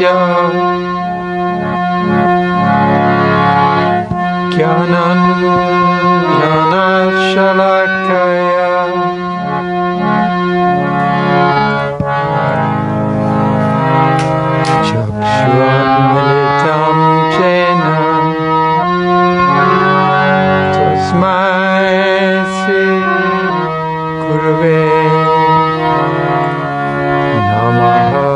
Gyananjana-shalakaya Chakshurmilitam jena Tasmai Sri Gurave Namaha.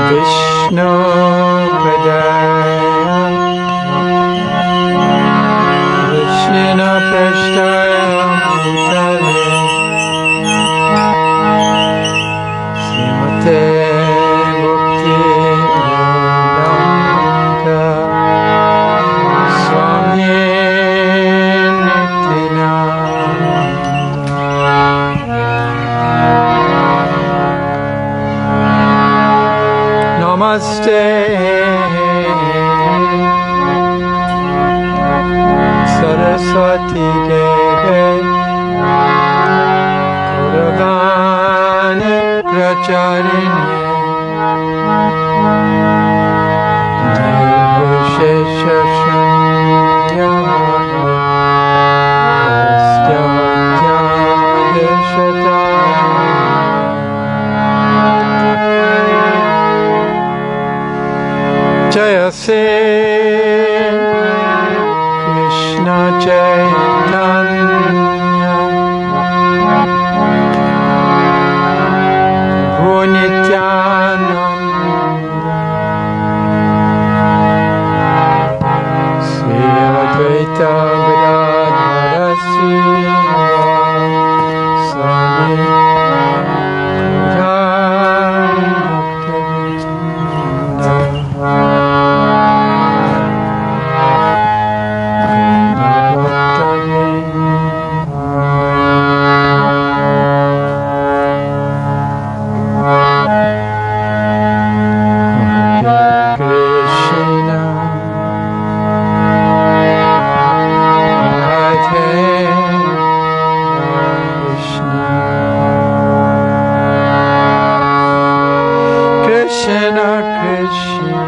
Vishnu Padaya Vishnu Prasthaya Bhutale Srimate Bhakti Vedanta Swami Namaste Saraswati Deve Gauravani Pracharine Nirvishesha Shunyavadi Jaya Sri Krishna Caitanya Nityananda Sri Advaita Gadadhara Srivasadi Krishna Krishna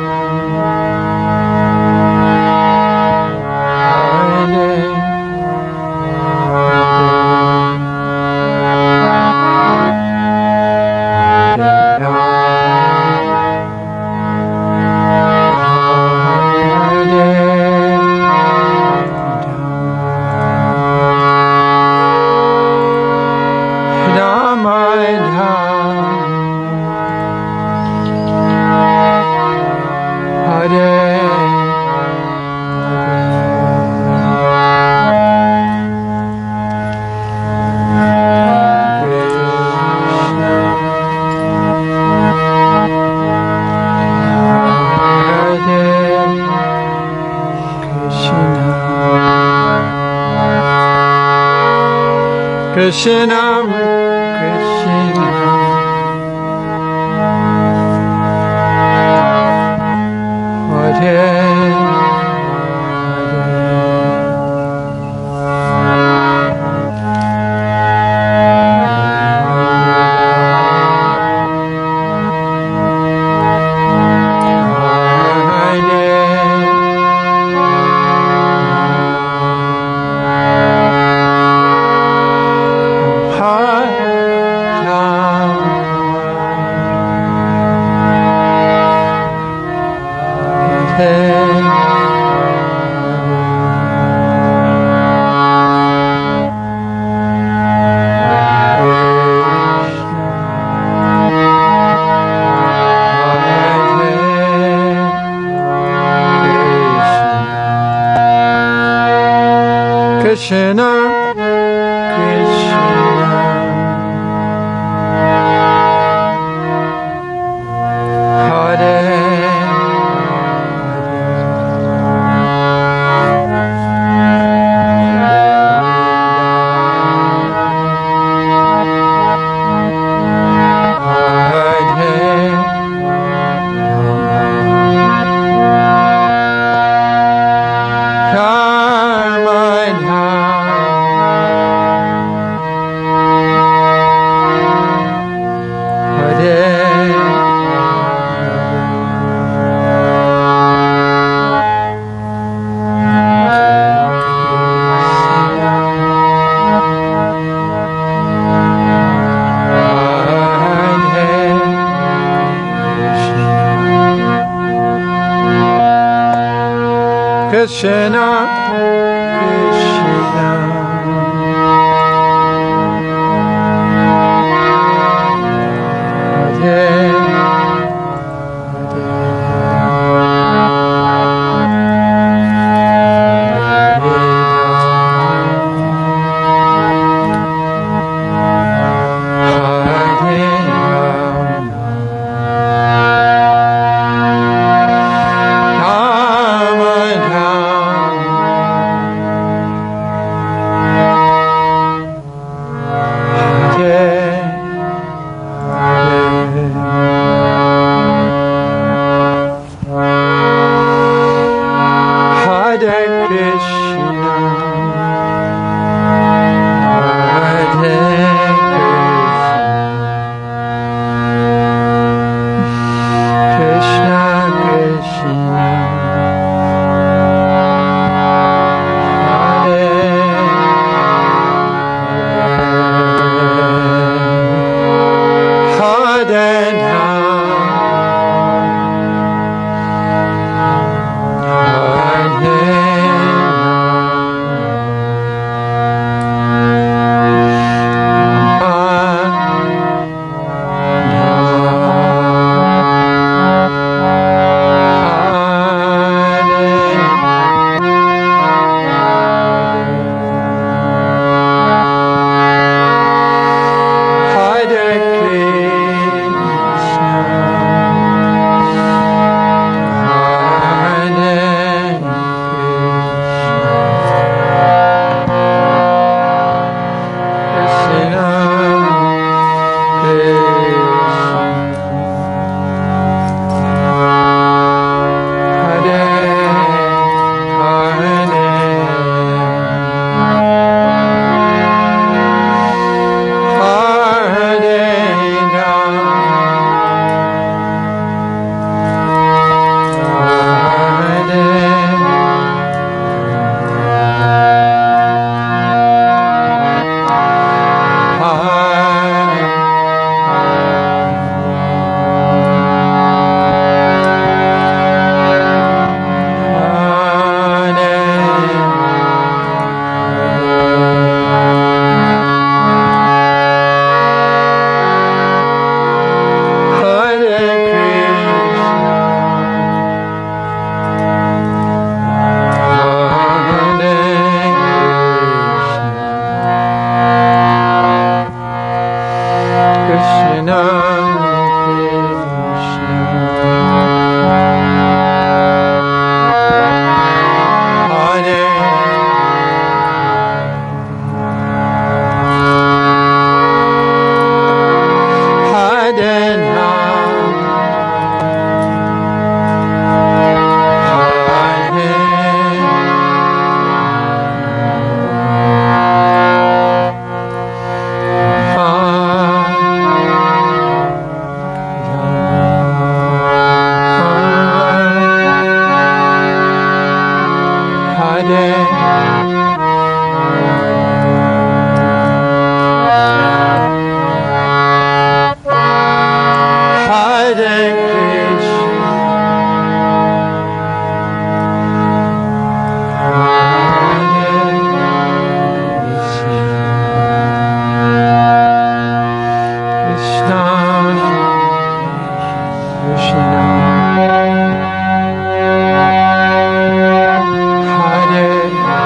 Hare Krishna Krishna Hare Krishna Krishna Hare Karma Krishna, Krishna, Hare, Hare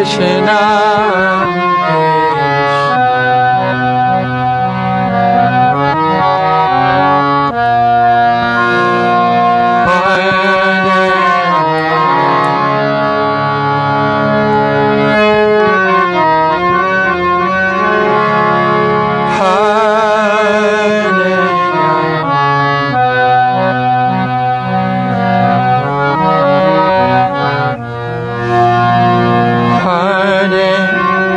Krishna, Hare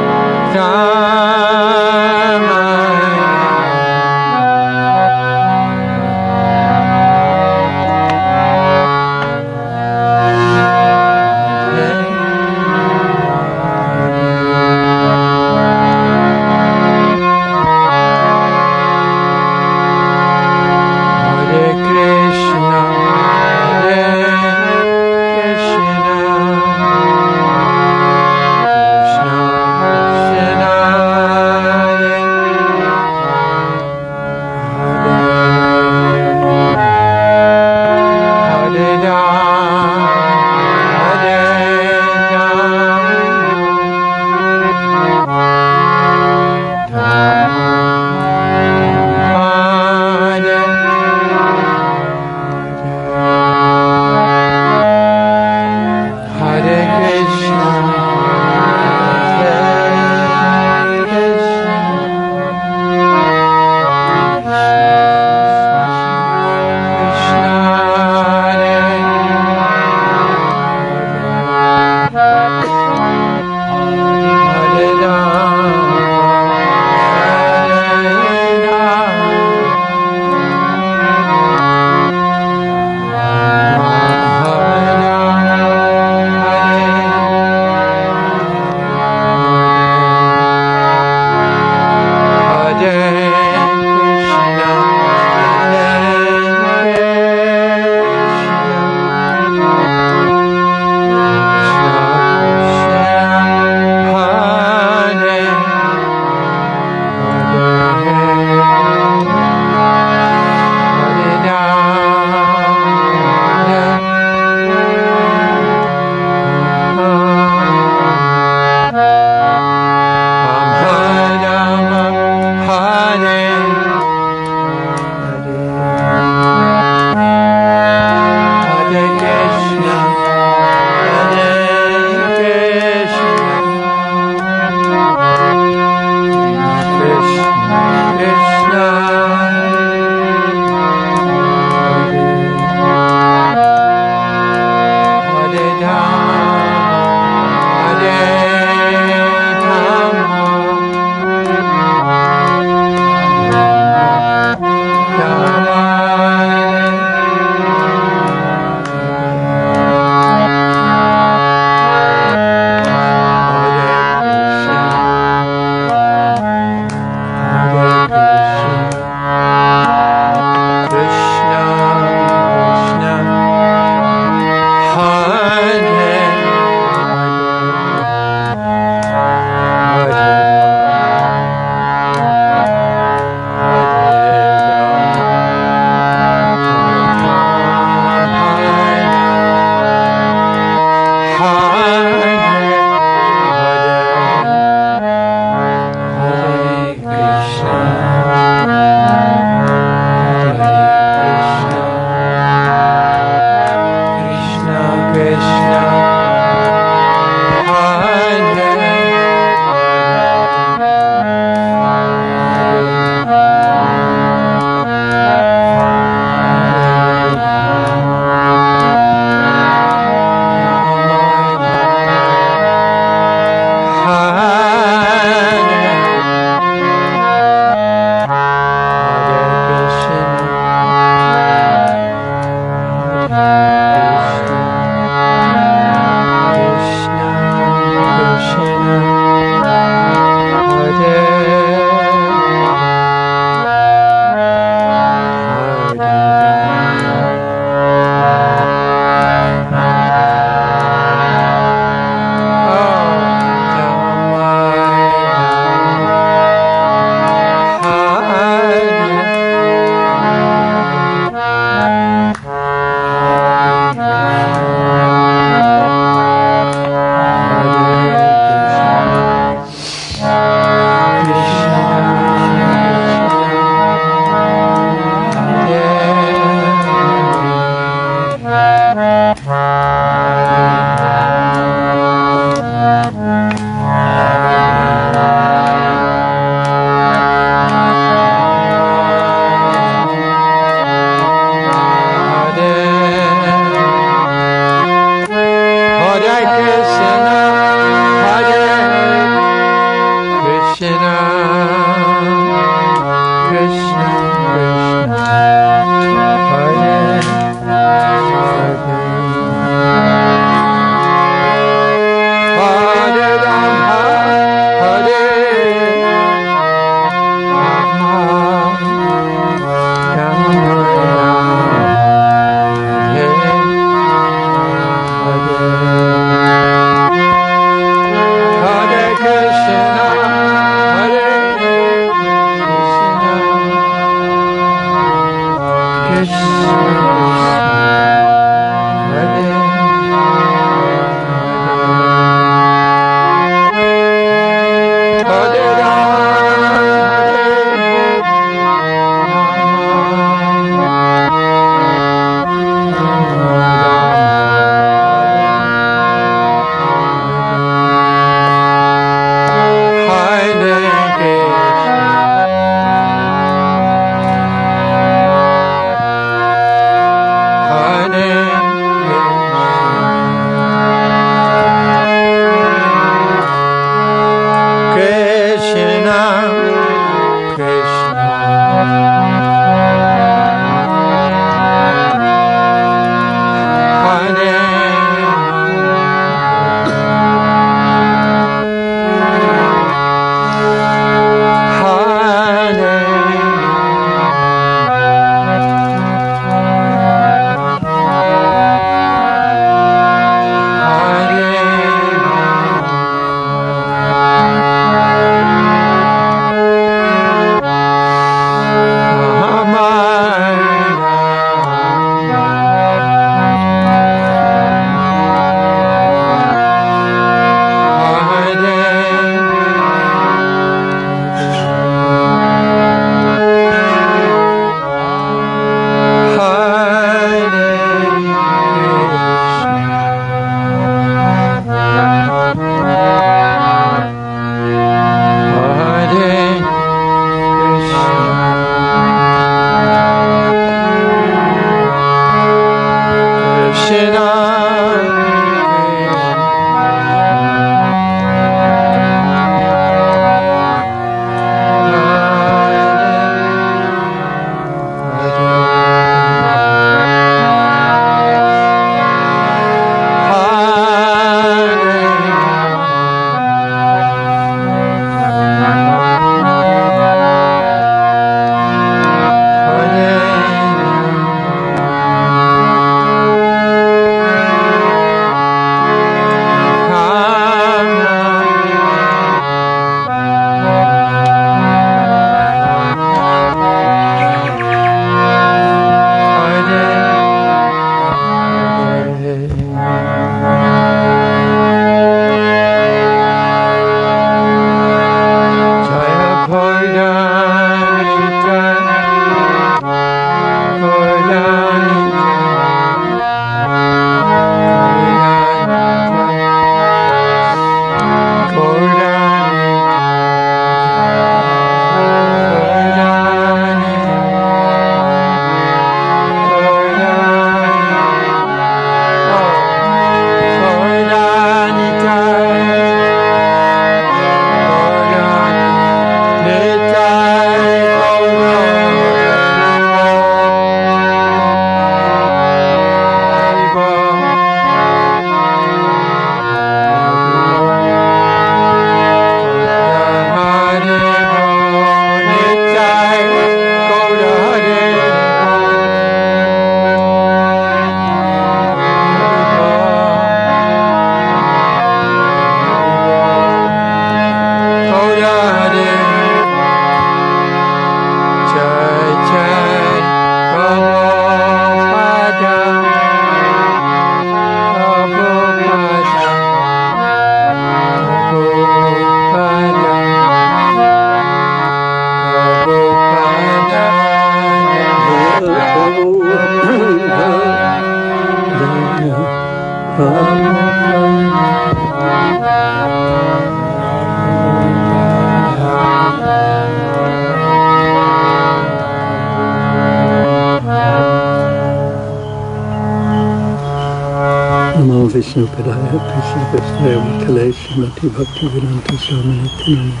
Namo Vishnu Padaya Krishna Prasthaya Bhutale Srimati Bhakti Vedanta Swami Nityananda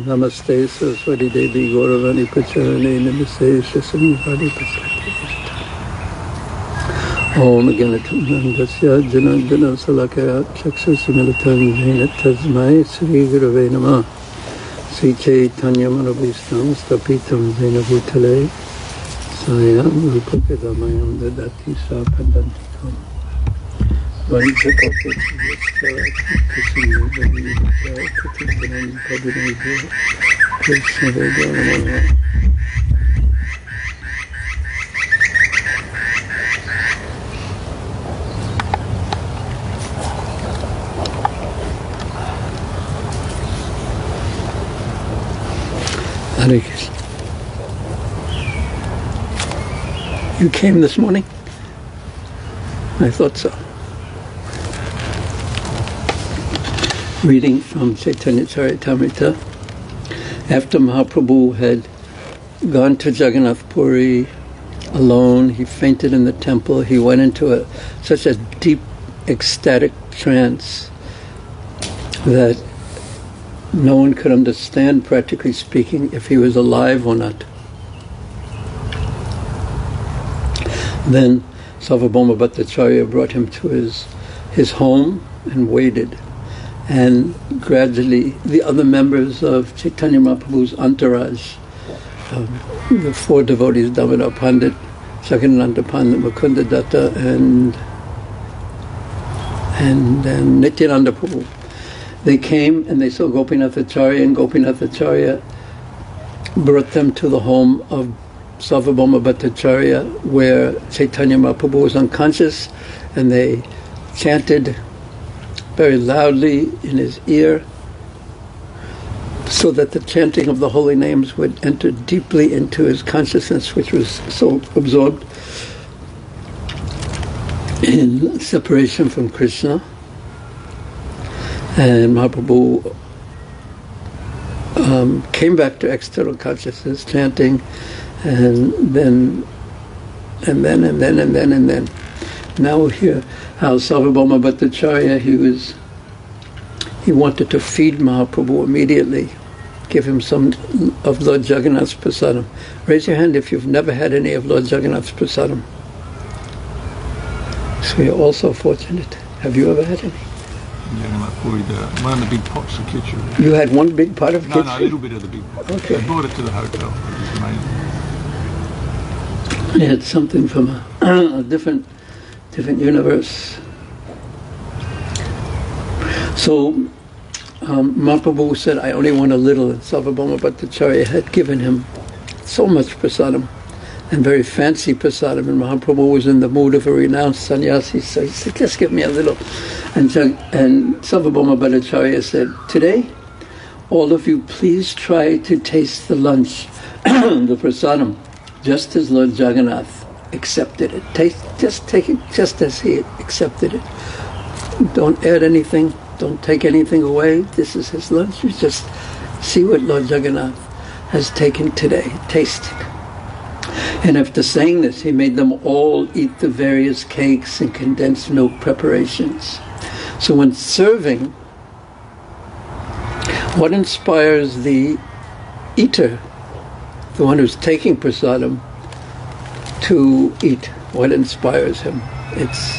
Namaste Saraswati Devi Gauravani Pracharane Namaste Shasamivadi Prasthati Om Aganatam Nandasya Janandana Salakaya Chaksasimilitam Jena Tasmai Sri Gurave Namah Sri Caitanya Manabhistam Stapitam Jena Bhutale Sayam Rupakadamayam Dadati Sapadantikam You came this morning? I thought so. Reading from Caitanya Caritamrta. After Mahaprabhu had gone to Jagannath Puri alone, he fainted in the temple. He went into such a deep, ecstatic trance that no one could understand, practically speaking, if he was alive or not. Then Sarvabhauma Bhattacharya brought him to his home and waited. And gradually the other members of Chaitanya Mahaprabhu's entourage, the four devotees, Damodar Pandit, Sakananda Pandit, Mukunda Datta, and Nityananda Prabhu, they came and they saw Gopinath Acharya, and Gopinath Acharya brought them to the home of Sarvabhauma Bhattacharya, where Chaitanya Mahaprabhu was unconscious, and they chanted very loudly in his ear so that the chanting of the holy names would enter deeply into his consciousness, which was so absorbed in separation from Krishna. And Mahaprabhu came back to external consciousness, chanting, and then. Now we'll hear how Sarvabhauma Bhattacharya, he wanted to feed Mahaprabhu immediately, give him some of Lord Jagannath's prasadam. Raise your hand if you've never had any of Lord Jagannath's prasadam. So you're also fortunate. Have you ever had any? One of the big pots of kitchen. You had one big pot of kitchen? No, a little bit of the big pot. Okay. I brought it to the hotel. It was amazing. I had something from a different universe. So Mahaprabhu said, I only want a little, and Sarvabhauma Bhattacharya had given him so much prasadam, and very fancy prasadam, and Mahaprabhu was in the mood of a renounced sannyasi, so he said, just give me a little. And Sarvabhauma Bhattacharya said, today, all of you please try to taste the lunch, the prasadam, just as Lord Jagannath accepted it. Just take it just as he accepted it. Don't add anything, don't take anything away. This is his lunch. You just see what Lord Jagannath has taken today. Taste it. And after saying this, he made them all eat the various cakes and condensed milk preparations. So when serving, what inspires the eater, the one who's taking prasadam, to eat? What inspires him? It's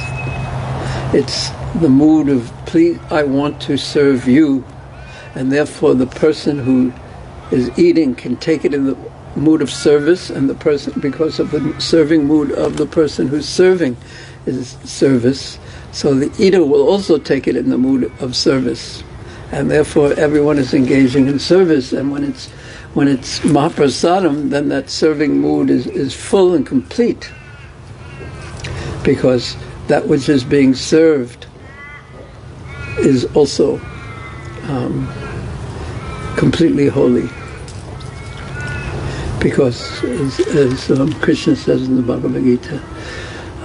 the mood of, please, I want to serve you, and therefore the person who is eating can take it in the mood of service, and the person, because of the serving mood of the person who's serving, is service. So the eater will also take it in the mood of service, and therefore everyone is engaging in service. And when it's Mahaprasadam, then that serving mood is full and complete, because that which is being served is also completely holy. Because, as Krishna says in the Bhagavad Gita,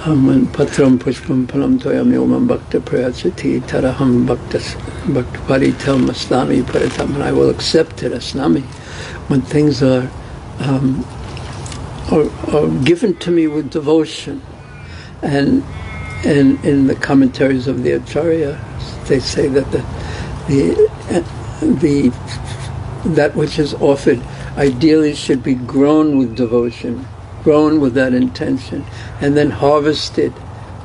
when patram pushpam palam toyam yomam bhakta prayachati taraham bhakta paritam asnami paritam, and I will accept it, asnami. When things are given to me with devotion, and in the commentaries of the Acharya, they say that that which is offered ideally should be grown with devotion, grown with that intention, and then harvested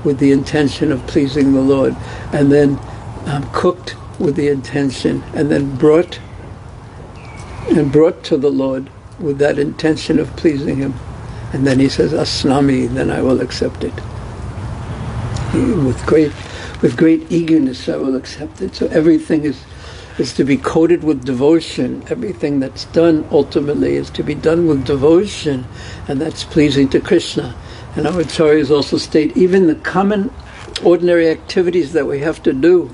with the intention of pleasing the Lord, and then cooked with the intention, and then brought to the Lord with that intention of pleasing Him. And then He says, Asnami, then I will accept it. With great eagerness I will accept it. So everything is to be coated with devotion. Everything that's done ultimately is to be done with devotion, and that's pleasing to Krishna. And our acharyas also state, even the common ordinary activities that we have to do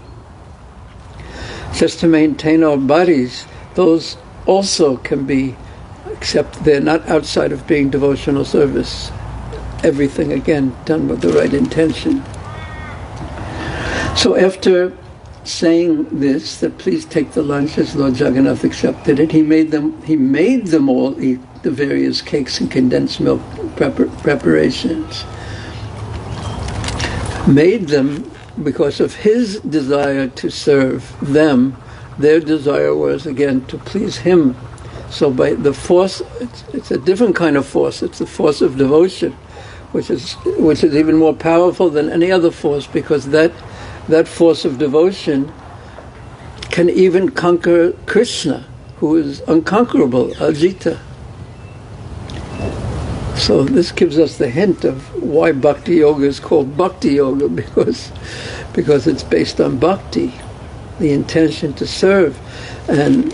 just to maintain our bodies, those also can be, except they're not outside of being devotional service. everything, again, done with the right intention. So after saying this, that please take the lunch as Lord Jagannath accepted it, he made them all eat the various cakes and condensed milk preparations. Made them because of his desire to serve them. Their desire was, again, to please him. So by the force, it's a different kind of force. It's the force of devotion, which is even more powerful than any other force, because that force of devotion can even conquer Krishna, who is unconquerable, Ajita. So this gives us the hint of why Bhakti Yoga is called Bhakti Yoga, because it's based on bhakti, the intention to serve. And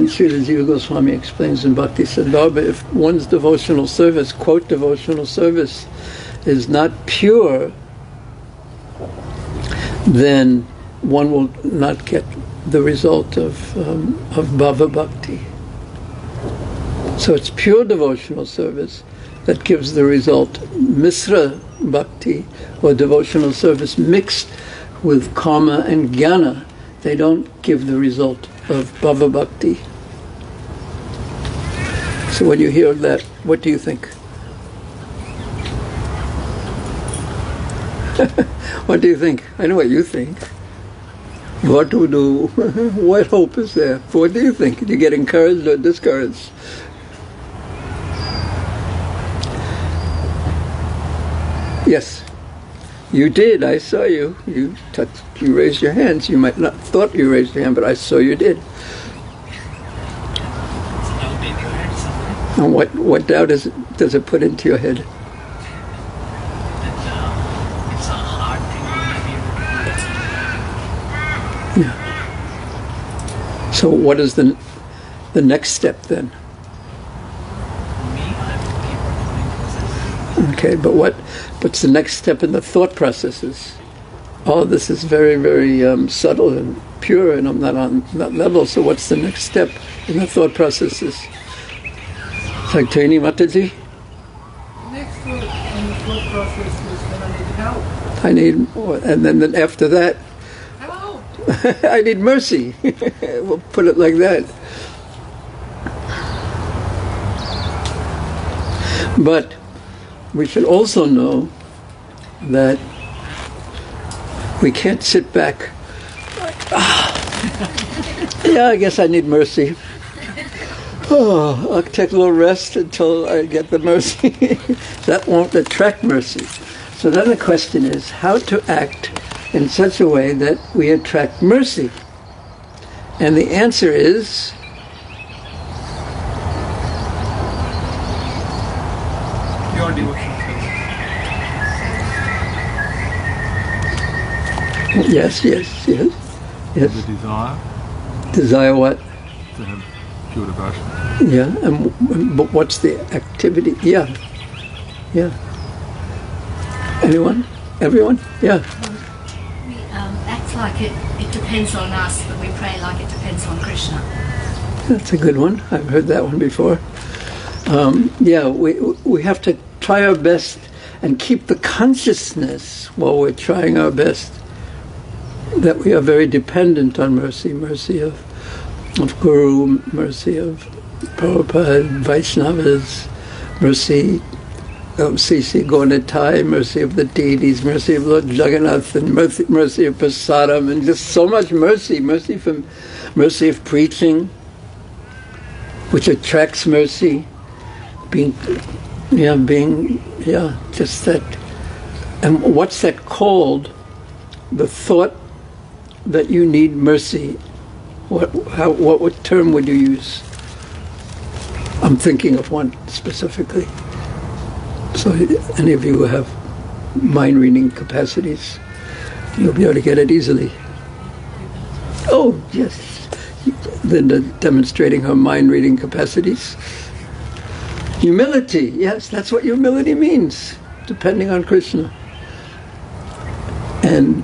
Srila Jiva Goswami explains in Bhakti Sandarbha, if one's devotional service, quote, devotional service, is not pure, then one will not get the result of bhava bhakti. So it's pure devotional service that gives the result. Misra bhakti, or devotional service mixed with karma and jnana, they don't give the result of bhava bhakti. So when you hear that, what do you think? What do you think? I know what you think. What to do? What hope is there? What do you think? Do you get encouraged or discouraged? Yes, you did. I saw you. You raised your hands. You might not thought you raised your hand, but I saw you did. And what doubt does it put into your head? It's a hard thing to Yeah. So what is the next step then? Okay, but what's the next step in the thought processes? All of this is very, very subtle and pure, and I'm not on that level. So what's the next step in the thought processes? Caitanya Mataji? Next step in the thought process is when I need help. I need more, and then after that, Help! I need mercy. We'll put it like that. But we should also know that we can't sit back like, yeah, I guess I need mercy. Oh, I'll take a little rest until I get the mercy. That won't attract mercy. So then the question is how to act in such a way that we attract mercy. And the answer is Your devotion. yes. The desire Desire what? to have pure devotion. Yeah, but what's the activity? Yeah. Anyone? Everyone? Yeah. We act like it depends on us, but we pray like it depends on Krishna. That's a good one. I've heard that one before. We have to try our best and keep the consciousness while we're trying our best that we are very dependent on mercy of Guru, mercy of Prabhupada, Vaishnavas, mercy of C.C. Gaunitai, mercy of the deities, mercy of Lord Jagannath, and mercy of Prasadam, and just so much mercy of preaching, which attracts mercy, just that. And what's that called? The thought that you need mercy. What term would you use? I'm thinking of one specifically. So any of you who have mind-reading capacities, you'll be able to get it easily. Oh, yes. Linda demonstrating her mind-reading capacities. Humility, yes, that's what humility means, depending on Krishna. And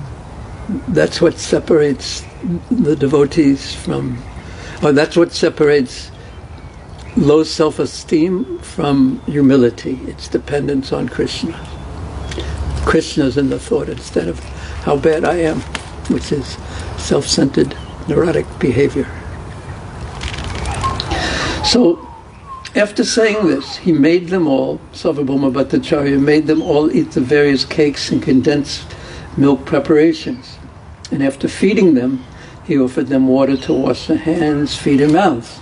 that's what separates the devotees from, or that's what separates low self-esteem from humility. It's dependence on Krishna. Krishna's in the thought instead of how bad I am, which is self-centered, neurotic behavior. So, after saying this, he made them all, Sarvabhauma Bhattacharya made them all eat the various cakes and condensed milk preparations. And after feeding them, he offered them water to wash their hands, feet, and mouths.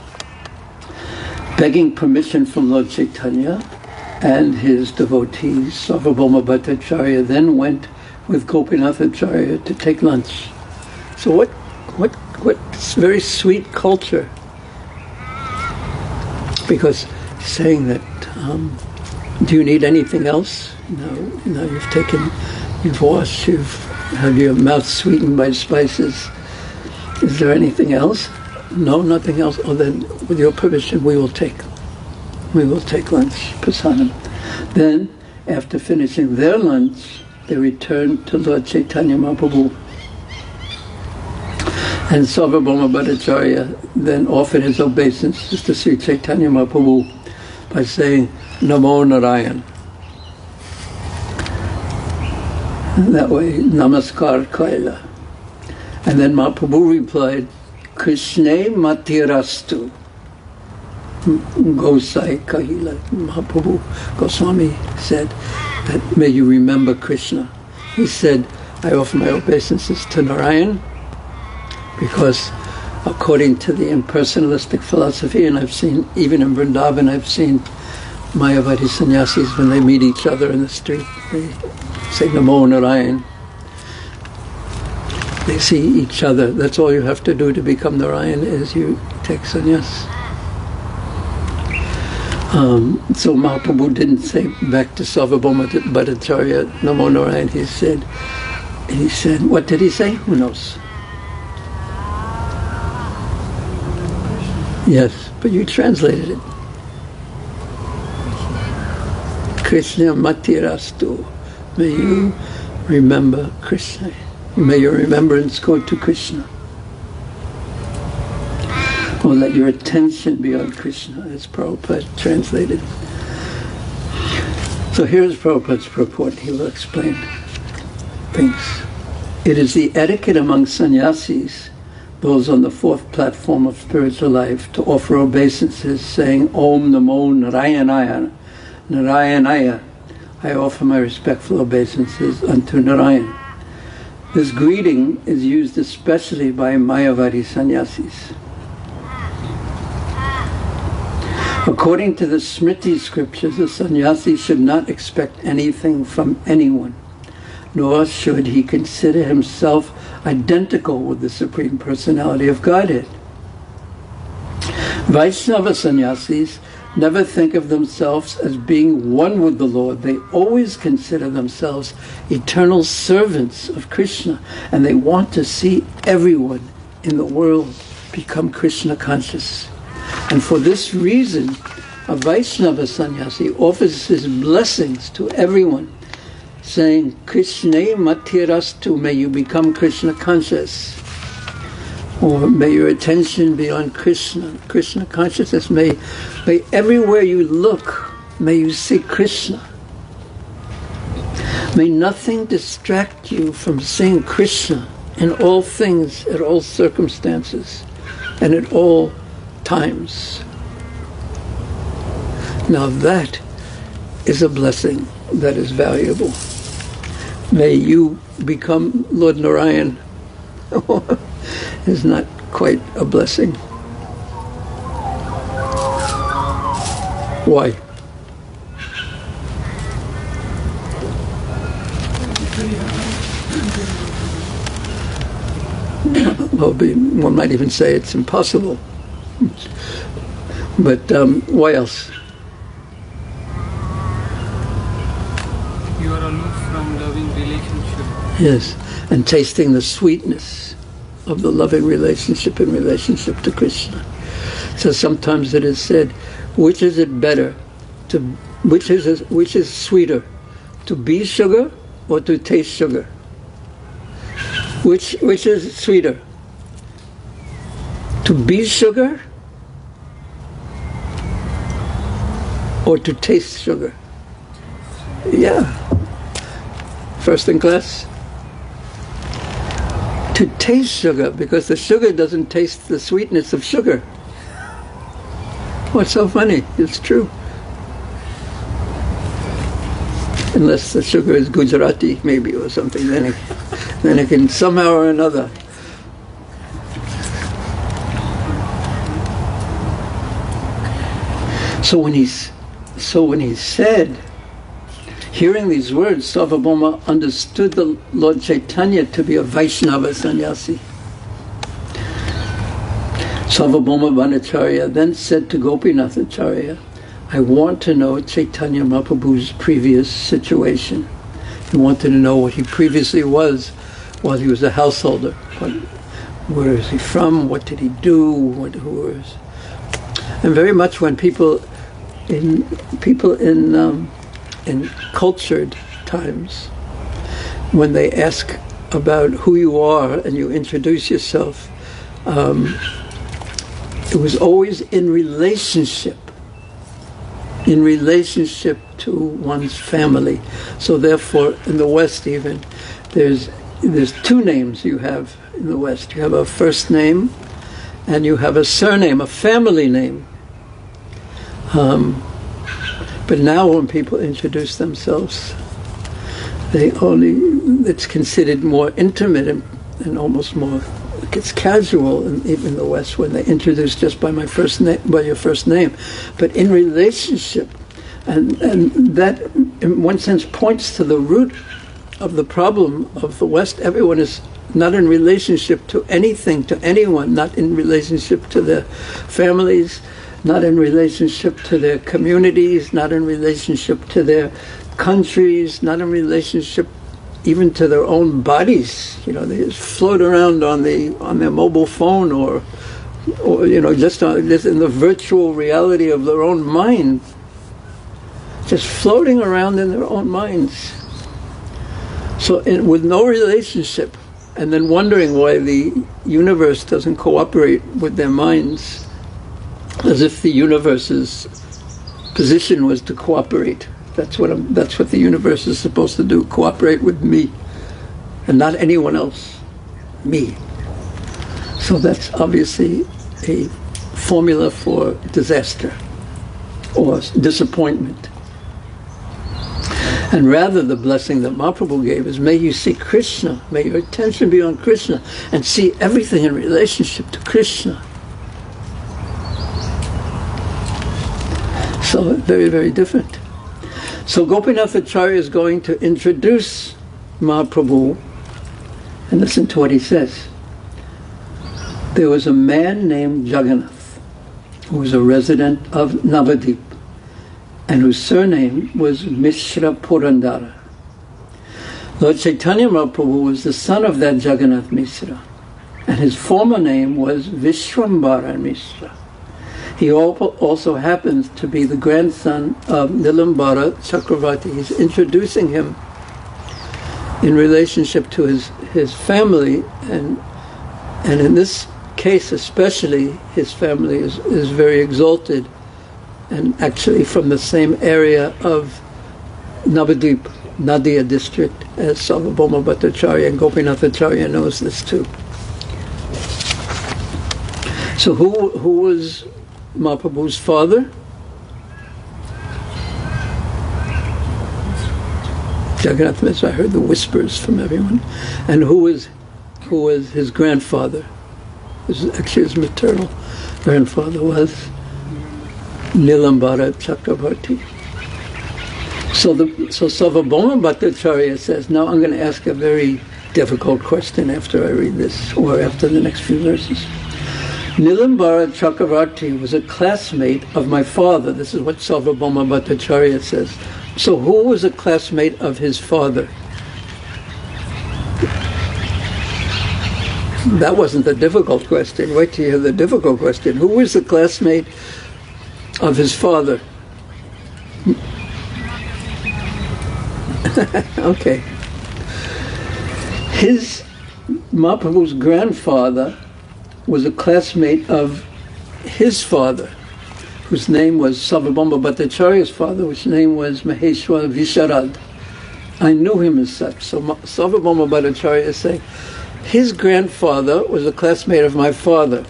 Begging permission from Lord Chaitanya and his devotees, Sarvabhauma Bhattacharya then went with Gopinathacharya to take lunch. So what very sweet culture. Because saying that, do you need anything else? No, you've washed, you've had your mouth sweetened by spices. Is there anything else? No, nothing else. Oh, then, with your permission, we will take lunch, prasadam. Then, after finishing their lunch, they returned to Lord Chaitanya Mahaprabhu. And Sarvabhauma Bhattacharya then offered his obeisances to Sri Chaitanya Mahaprabhu by saying, Namo Narayan. And that way, Namaskar Kaila. And then Mahaprabhu replied, Krishna Matirastu. Gosai Kahila. Mahaprabhu Goswami said that may you remember Krishna. He said, I offer my obeisances to Narayan because according to the impersonalistic philosophy, and I've seen, even in Vrindavan, I've seen Mayavadi sannyasis when they meet each other in the street, they say Namo Narayan. They see each other. That's all you have to do to become Narayan is you take sannyas. So Mahaprabhu didn't say back to Sarvabhauma Bhattacharya, Namo Narayan. He said, what did he say? Who knows? Yes, but you translated it. Krishna Matirastu. May you remember Krishna. May your remembrance go to Krishna. Or let your attention be on Krishna, as Prabhupada translated. So here's Prabhupada's purport. He will explain things. It is the etiquette among sannyasis, those on the fourth platform of spiritual life, to offer obeisances saying, Om Namo Narayanaya, Narayanaya. I offer my respectful obeisances unto Narayan. This greeting is used especially by Mayavadi sannyasis. According to the Smriti scriptures, a sannyasi should not expect anything from anyone, nor should he consider himself identical with the Supreme Personality of Godhead. Vaishnava sannyasis never think of themselves as being one with the Lord. They always consider themselves eternal servants of Krishna, and they want to see everyone in the world become Krishna conscious. And for this reason, a Vaishnava sannyasi offers his blessings to everyone, saying, Krishna Matirastu, may you become Krishna conscious. Or may your attention be on Krishna, Krishna consciousness. May everywhere you look, may you see Krishna. May nothing distract you from seeing Krishna in all things, at all circumstances, and at all times. Now that is a blessing that is valuable. May you become Lord Narayan. Is not quite a blessing. Why? Well, one might even say it's impossible. But why else? You are aloof from loving relationship. Yes, and tasting the sweetness of the loving relationship in relationship to Krishna. So sometimes it is said, which is it better, which is sweeter, to be sugar or to taste sugar? Which is sweeter, to be sugar Or to taste sugar. Yeah. First in class. To taste sugar, because the sugar doesn't taste the sweetness of sugar. What's so funny? It's true. Unless the sugar is Gujarati, maybe, or something, then it can somehow or another. So when he said, hearing these words, Sarvabhauma understood the Lord Chaitanya to be a Vaishnava sannyasi. Sarvabhauma Bhattacharya then said to Gopinath Acharya, I want to know Caitanya Mahaprabhu's previous situation. He wanted to know what he previously was while he was a householder. Where is he from? What did he do? And very much when people in cultured times, when they ask about who you are and you introduce yourself, it was always in relationship to one's family. So therefore, in the West even, there's two names you have in the West. You have a first name and you have a surname, a family name. But now when people introduce themselves, it's considered more intimate and almost more, it's casual even in the West when they introduce just by your first name. But in relationship, and that in one sense points to the root of the problem of the West. Everyone is not in relationship to anything, to anyone, not in relationship to their families, not in relationship to their communities, not in relationship to their countries, not in relationship even to their own bodies. They just float around on their mobile phone or just in the virtual reality of their own mind, just floating around in their own minds. So with no relationship, and then wondering why the universe doesn't cooperate with their minds, as if the universe's position was to cooperate. That's what the universe is supposed to do, cooperate with me, and not anyone else, me. So that's obviously a formula for disaster or disappointment. And rather, the blessing that Mahaprabhu gave is, may you see Krishna, may your attention be on Krishna, and see everything in relationship to Krishna. So very, very different. So Gopinath Acharya is going to introduce Mahaprabhu, and listen to what he says. There was a man named Jagannath, who was a resident of Navadip, and whose surname was Mishra Purandara. Lord Chaitanya Mahaprabhu was the son of that Jagannath Mishra, and his former name was Vishwambara Mishra. He also happens to be the grandson of Nilambara Chakravarti. He's introducing him in relationship to his family, and in this case especially, his family is very exalted, and actually from the same area of Navadip, Nadia district, as Sarvabhauma Bhattacharya, and Gopinath Acharya knows this too. So who was Mahaprabhu's father? Jagannath Mishra. I heard the whispers from everyone. And who was his grandfather? Actually, his maternal grandfather was Nilambara Chakravarti. So Sarvabhauma Bhattacharya says, now I'm going to ask a very difficult question after I read this, or after the next few verses. Nilambara Chakravarti was a classmate of my father. This is what Sarvabhauma Bhattacharya says. So who was a classmate of his father? That wasn't the difficult question. Wait till you hear the difficult question. Who was the classmate of his father? Okay. Mahaprabhu's grandfather was a classmate of his father, whose name was Sarvabhauma Bhattacharya's father, which name was Maheshwar Visharad. I knew him as such. So Sarvabhauma Bhattacharya is saying, his grandfather was a classmate of my father.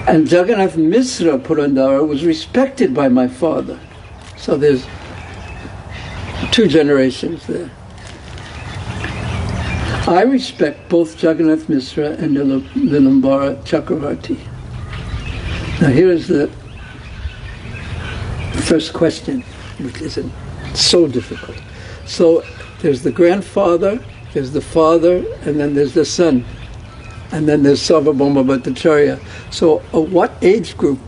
And Jagannath Misra Purandara was respected by my father. So there's 2 generations there. I respect both Jagannath Misra and Nilambara Chakravarti. Now here is the first question, which isn't so difficult. So there's the grandfather, there's the father, and then there's the son. And then there's Sarvabhauma Bhattacharya. So what age group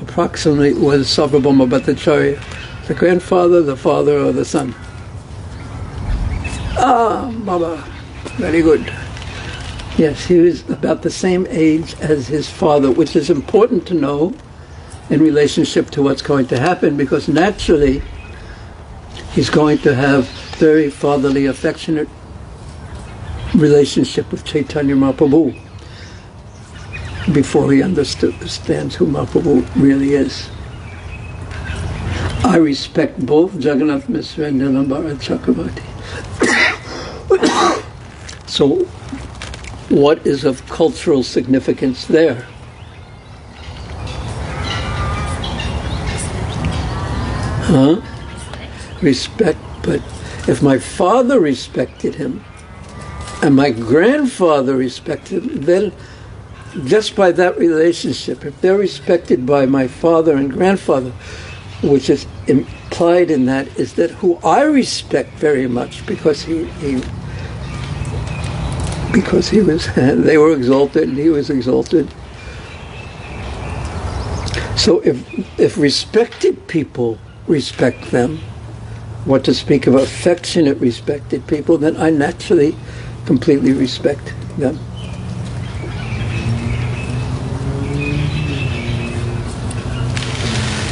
approximately was Sarvabhauma Bhattacharya? The grandfather, the father, or the son? Ah, Baba. Very good. Yes, he was about the same age as his father, which is important to know in relationship to what's going to happen, because naturally he's going to have very fatherly, affectionate relationship with Caitanya Mahaprabhu before he understands who Mahaprabhu really is. I respect both Jagannath Misra and Nilambara Chakravarti. So, what is of cultural significance there? Respect, but if my father respected him, and my grandfather respected him, then just by that relationship, if they're respected by my father and grandfather, which is implied in that is that who I respect very much because he was they were exalted and he was exalted. So if respected people respect them, what to speak of affectionate respected people, then I naturally completely respect them.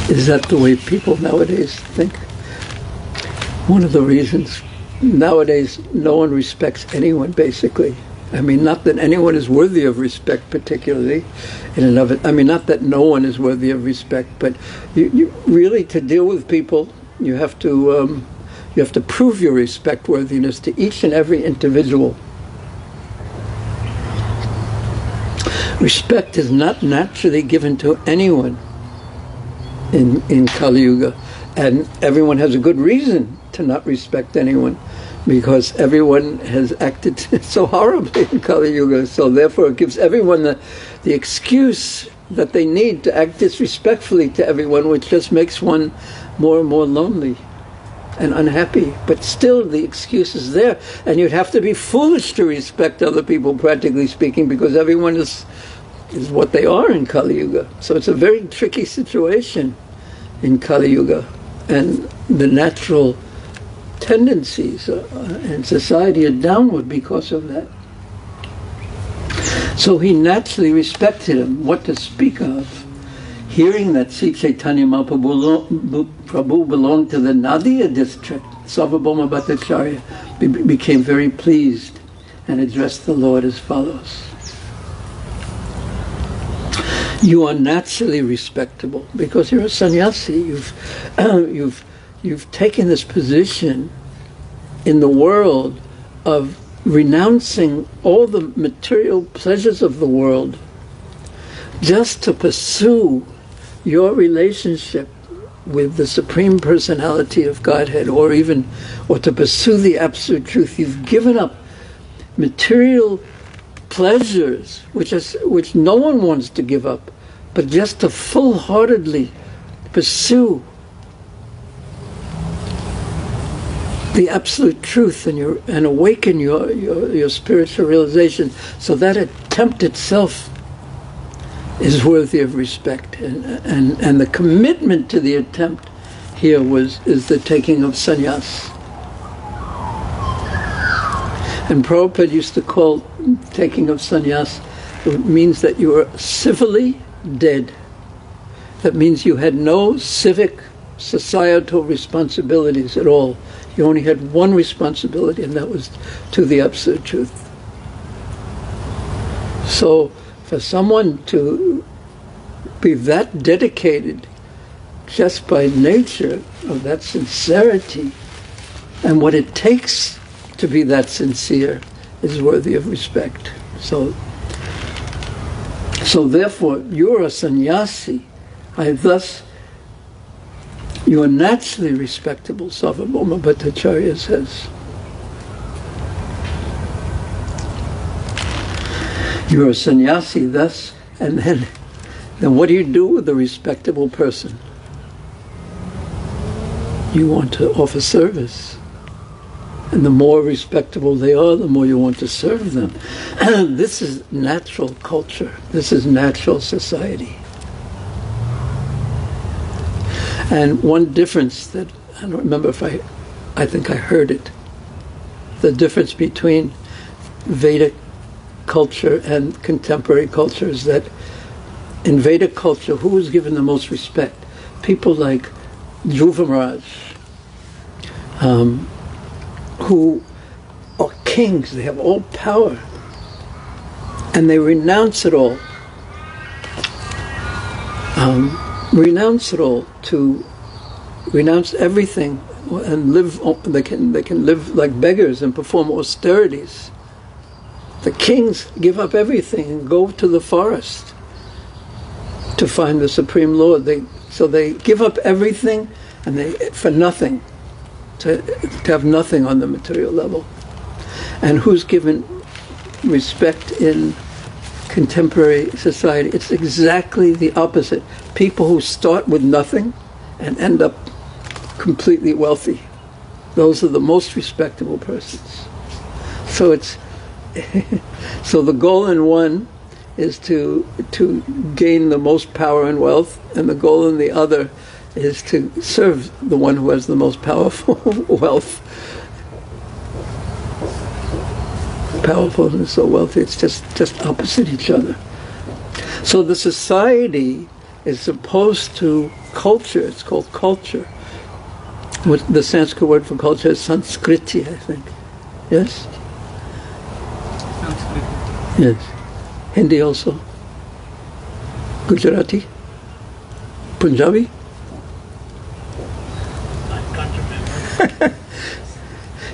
Is that the way people nowadays think? One of the reasons nowadays no one respects anyone, basically. I mean, not that anyone is worthy of respect particularly in and of it. I mean, not that no one is worthy of respect, but you really, to deal with people, you have to prove your respect worthiness to each and every individual. Respect is not naturally given to anyone in Kali Yuga, and everyone has a good reason to not respect anyone, because everyone has acted so horribly in Kali Yuga. So therefore it gives everyone the excuse that they need to act disrespectfully to everyone, which just makes one more and more lonely and unhappy. But still the excuse is there, and you'd have to be foolish to respect other people, practically speaking, because everyone is what they are in Kali Yuga. So it's a very tricky situation in Kali Yuga, and the natural tendencies in society are downward because of that. So he naturally respected him. What to speak of? Hearing that Sri Caitanya Mahaprabhu belonged to the Nadia district, Sarvabhauma Bhattacharya became very pleased and addressed the Lord as follows. You are naturally respectable because you're a sannyasi. You've taken this position in the world of renouncing all the material pleasures of the world just to pursue your relationship with the Supreme Personality of Godhead, or to pursue the Absolute Truth. You've given up material pleasures, which no one wants to give up, but just to full-heartedly pursue the Absolute Truth and awaken your spiritual realization. So that attempt itself is worthy of respect, and the commitment to the attempt here is the taking of sannyas. And Prabhupada used to call taking of sannyas, it means that you are civilly dead. That means you had no civic, societal responsibilities at all. You only had one responsibility, and that was to the Absolute Truth. So for someone to be that dedicated just by nature of that sincerity, and what it takes to be that sincere is worthy of respect. So therefore, you're a sannyasi. You are naturally respectable, Sarvabhauma Bhattacharya says. You're a sannyasi, thus, and then what do you do with a respectable person? You want to offer service. And the more respectable they are, the more you want to serve them. This is natural culture. This is natural society. And one difference that, I don't remember if I think I heard it, the difference between Vedic culture and contemporary culture is that in Vedic culture, who was given the most respect? People like Dhruva who are kings. They have all power, and they renounce it all. To renounce everything and live. They can live like beggars and perform austerities. The kings give up everything and go to the forest to find the Supreme Lord. So they give up everything, and for nothing, to have nothing on the material level. And who's given respect in contemporary society? It's exactly the opposite. People who start with nothing and end up completely wealthy. Those are the most respectable persons. So so the goal in one is to gain the most power and wealth, and the goal in the other is to serve the one who has the most powerful wealth. Powerful and so wealthy, it's just opposite each other. So the society is opposed to culture. It's called culture. What the Sanskrit word for culture is Sanskriti, I think. Yes? Sanskrit. Yes. Hindi also. Gujarati? Punjabi? I can't remember.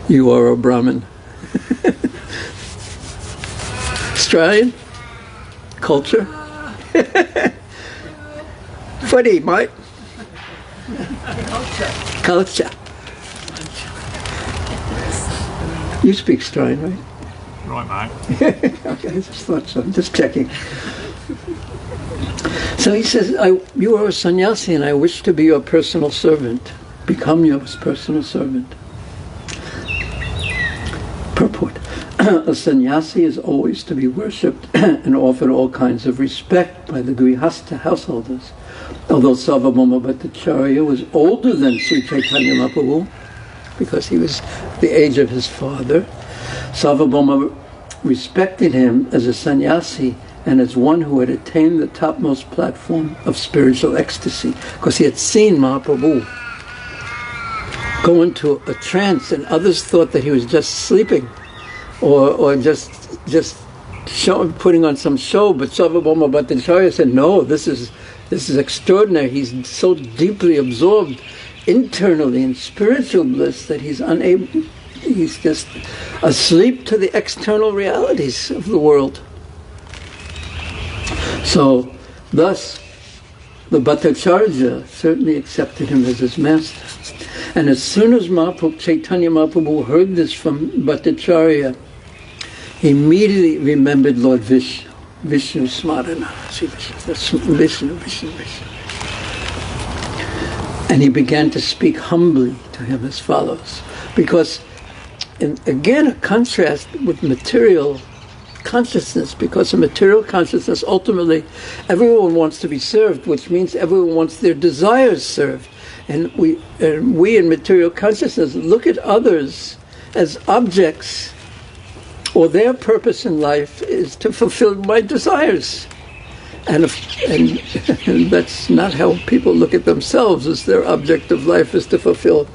You are a Brahmin. Australian? Culture? Funny, mate. Culture. You speak Australian, right? Right, mate. Okay, I just thought so. I'm just checking. So he says, you are a sannyasi and I wish to be your personal servant. Become your personal servant. Purport. A sannyasi is always to be worshipped and offered all kinds of respect by the grihastha householders. Although Sarvabhauma Bhattacharya was older than Sri Caitanya Mahaprabhu, because he was the age of his father, Sarvabhauma respected him as a sannyasi and as one who had attained the topmost platform of spiritual ecstasy, because he had seen Mahaprabhu go into a trance, and others thought that he was just sleeping or just putting on some show. But Sarvabhauma Bhattacharya said, no, this is extraordinary. He's so deeply absorbed internally in spiritual bliss that he's just asleep to the external realities of the world. So, thus, the Bhattacharya certainly accepted him as his master. And as soon as Caitanya Mahaprabhu heard this from Bhattacharya, he immediately remembered Lord Vishnu. Vishnu Smarana. Vishnu. And he began to speak humbly to him as follows. Because, again, a contrast with material consciousness, because in material consciousness, ultimately, everyone wants to be served, which means everyone wants their desires served. And we in material consciousness look at others as objects, or their purpose in life is to fulfill my desires. And that's not how people look at themselves, as their object of life is to fulfill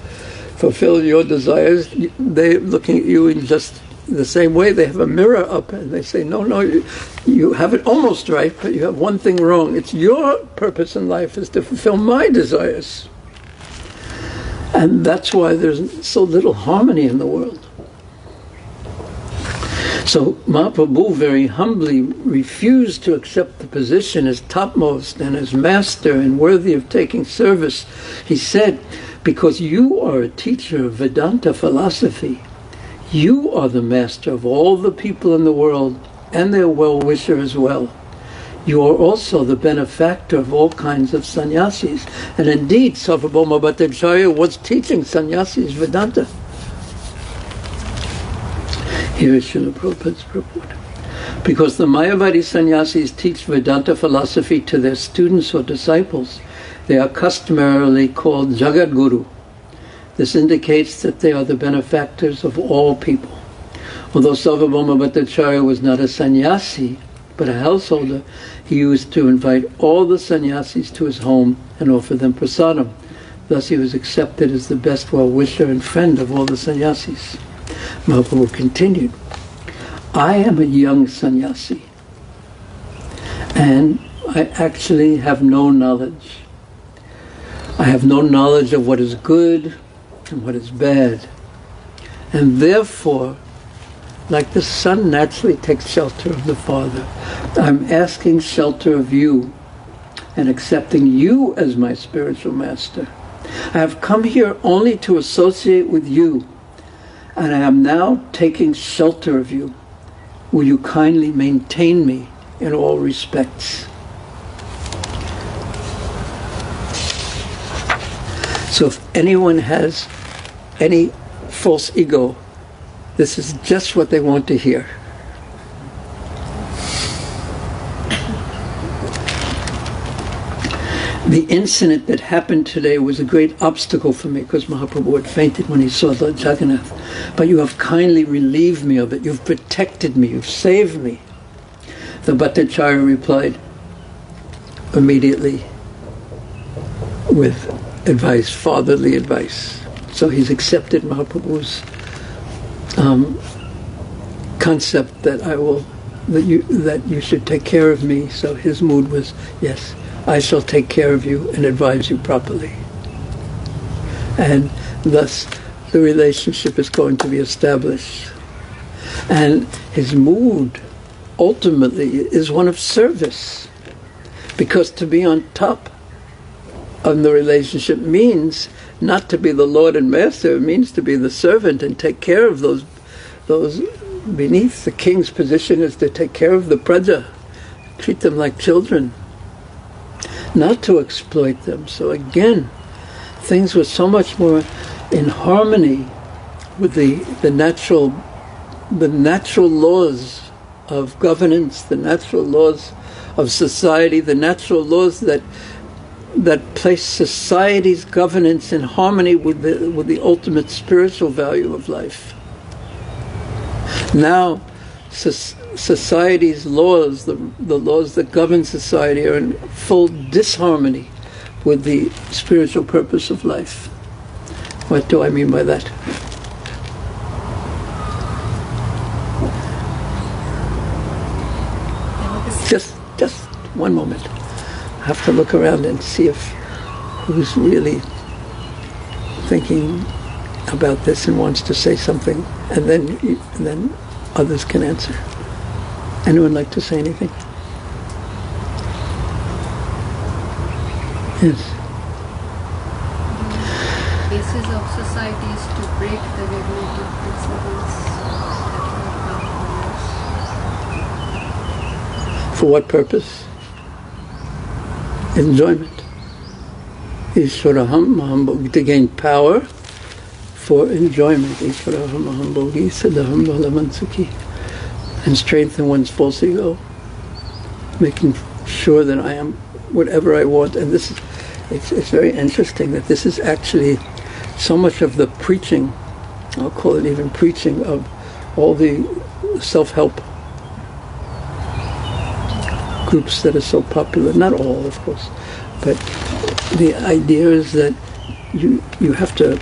your desires. They're looking at you in just the same way, they have a mirror up and they say, no, you have it almost right, but you have one thing wrong. It's your purpose in life is to fulfill my desires. And that's why there's so little harmony in the world. So Mahaprabhu very humbly refused to accept the position as topmost and as master and worthy of taking service. He said, because you are a teacher of Vedanta philosophy, you are the master of all the people in the world and their well-wisher as well. You are also the benefactor of all kinds of sannyasis. And indeed, Sarvabhauma Bhattacharya was teaching sannyasis Vedanta. Here is Srila Prabhupada's purport. Because the Mayavadi sannyasis teach Vedanta philosophy to their students or disciples, they are customarily called Jagat Guru. This indicates that they are the benefactors of all people. Although Sarvabhauma Bhattacharya was not a sannyasi, but a householder, he used to invite all the sannyasis to his home and offer them prasadam. Thus he was accepted as the best well-wisher and friend of all the sannyasis. Mahaprabhu continued, I am a young sannyasi, and I actually have no knowledge. I have no knowledge of what is good and what is bad. And therefore, like the son naturally takes shelter of the father, I'm asking shelter of you and accepting you as my spiritual master. I have come here only to associate with you, and I am now taking shelter of you. Will you kindly maintain me in all respects? So if anyone has any false ego, this is just what they want to hear. The incident that happened today was a great obstacle for me because Mahaprabhu had fainted when he saw Lord Jagannath. But you have kindly relieved me of it. You've protected me. You've saved me. The Bhattacharya replied immediately with advice, fatherly advice. So he's accepted Mahaprabhu's concept that that you should take care of me. So his mood was, yes, I shall take care of you and advise you properly. And thus the relationship is going to be established. And his mood ultimately is one of service. Because to be on top of the relationship means not to be the Lord and Master, it means to be the servant and take care of those beneath. The king's position is to take care of the praja, treat them like children, not to exploit them. So again, things were so much more in harmony with the natural laws of governance, the natural laws of society, the natural laws that place society's governance in harmony with the ultimate spiritual value of life. Now, society's laws, the laws that govern society, are in full disharmony with the spiritual purpose of life. What do I mean by that? Just one moment. I have to look around and see who's really thinking about this and wants to say something, and then others can answer. Anyone like to say anything? Yes. The basis of society is to break the regulative principles that For what purpose? Enjoyment. Ishwaraham Mahambhogi, to gain power for enjoyment. Ishwaraham Mahambhogi Siddhaham Balavan Sukhi. And strengthen one's false ego, making sure that I am whatever I want. And this is, it's very interesting that this is actually so much of the preaching, I'll call it even preaching, of all the self-help groups that are so popular. Not all, of course, but the idea is that you have to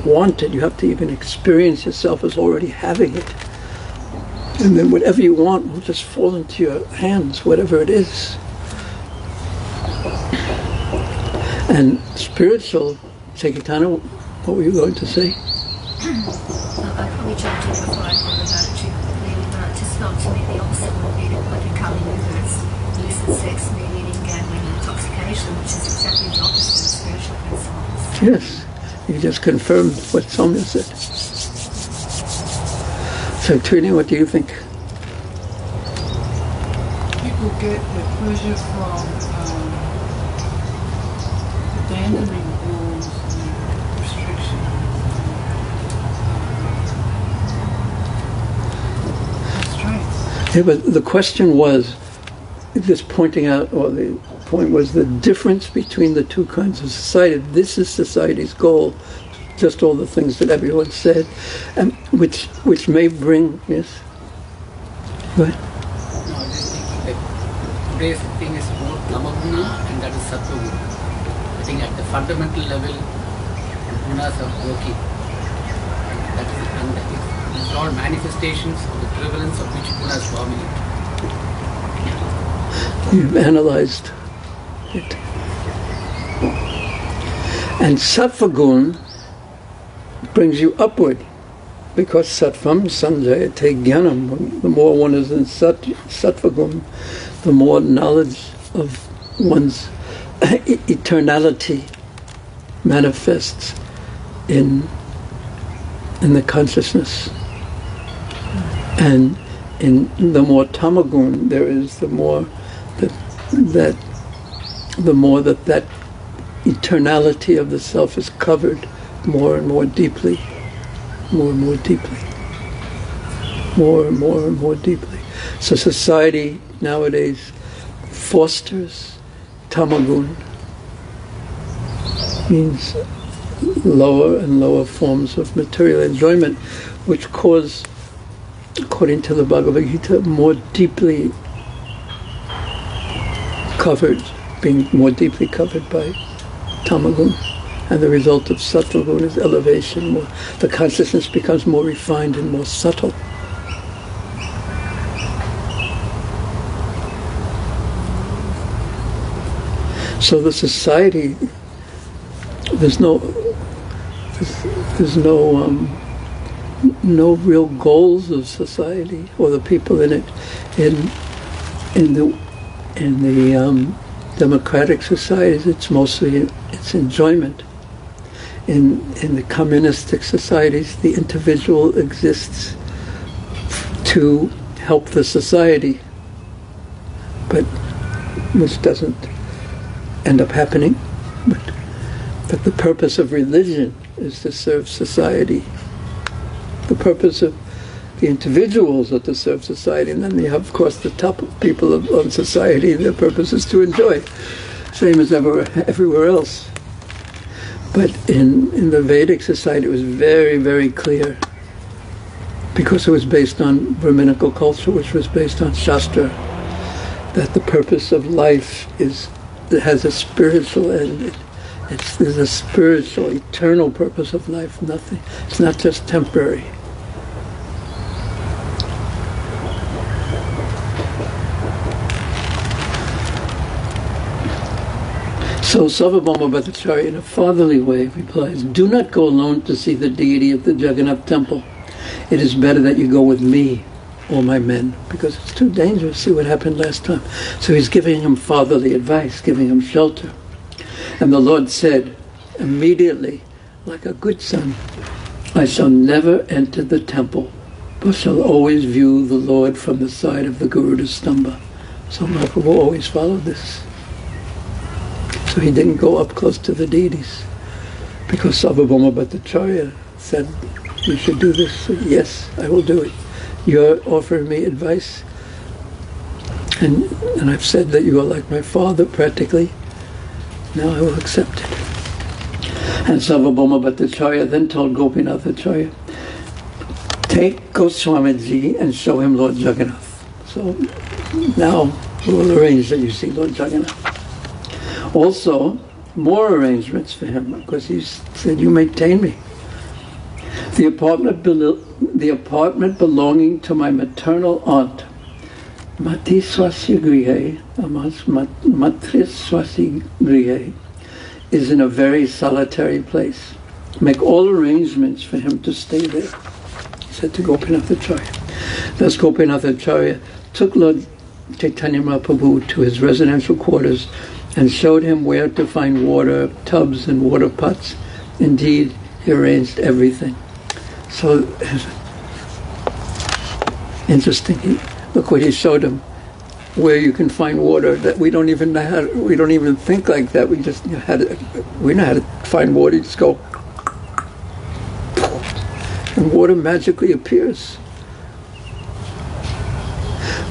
want it. You have to even experience yourself as already having it. And then whatever you want will just fall into your hands, whatever it is. And spiritual, Caitanya, what were you going to say? I probably jumped in before I thought about it too quickly, but just felt to me the opposite would be like a coming whether it's illicit sex, meat eating, gambling, and intoxication, which is exactly the opposite of spiritual principles. Yes, you just confirmed what Soumya said. So, Trini, what do you think? People get the pleasure from abandoning rules and restriction. That's right. Yeah, but the question was, just pointing out, or the point was the difference between the two kinds of society. This is society's goal, just all the things that everyone said, and which may bring, yes? Go ahead. No, I was just thinking that today's thing is more tamaguna and that is sattva-guna. I think at the fundamental level, gunas are working. And these are all manifestations of the prevalence of which gunas dominate. You've analyzed it. And sattva-gun brings you upward, because sattvam sanjayate jnanam. The more one is in sattva-gun, the more knowledge of one's eternality manifests in the consciousness. And in the more tamagun there is, the more that eternality of the self is covered more and more deeply, more and more deeply, more and more and more deeply. So society nowadays fosters tamagun, means lower and lower forms of material enjoyment, which cause, according to the Bhagavad Gita, more deeply covered, being more deeply covered by tamagun. And the result of sattva-gun is elevation. The consciousness becomes more refined and more subtle. So the society, there's no real goals of society or the people in it. In the democratic societies, it's mostly it's enjoyment. In the communistic societies, the individual exists to help the society, but which doesn't end up happening. But the purpose of religion is to serve society. The purpose of the individuals are to serve society, and then you have, of course, the top people of society. Their purpose is to enjoy, same as everywhere else. But in the Vedic society, it was very, very clear, because it was based on Brahminical culture, which was based on Shastra, that the purpose of life has a spiritual end. There's a spiritual, eternal purpose of life. Nothing. It's not just temporary. So Sarvabhauma Bhattacharya, in a fatherly way, replies, "Do not go alone to see the deity of the Jagannath temple. It is better that you go with me, all my men, because it's too dangerous. See what happened last time." So he's giving him fatherly advice, giving him shelter. And the Lord said, immediately, like a good son, "I shall never enter the temple, but shall always view the Lord from the side of the Garuda Stamba." So Mahaprabhu always followed this. So he didn't go up close to the deities, because Sarvabhauma Bhattacharya said, "You should do this." So, yes, I will do it. You're offering me advice, and I've said that you are like my father practically. Now I will accept it. And Sarvabhauma Bhattacharya then told Gopinathacharya, "Take Goswamiji and show him Lord Jagannath." So now we'll arrange that you see Lord Jagannath. Also, more arrangements for him, because he said, "You maintain me. The apartment belonging to my maternal aunt, Matiswasi Grihe, Matriswasi Grihe, is in a very solitary place. Make all arrangements for him to stay there, he said to Gopinath Acharya. Thus Gopinath Acharya took Lord Caitanya Mahaprabhu to his residential quarters and showed him where to find water tubs and water pots. Indeed, he arranged everything. So, interesting. Look what he showed him, where you can find water that we don't even know how. We don't even think like that. We just know how to. We know how to find water. You just go, and water magically appears.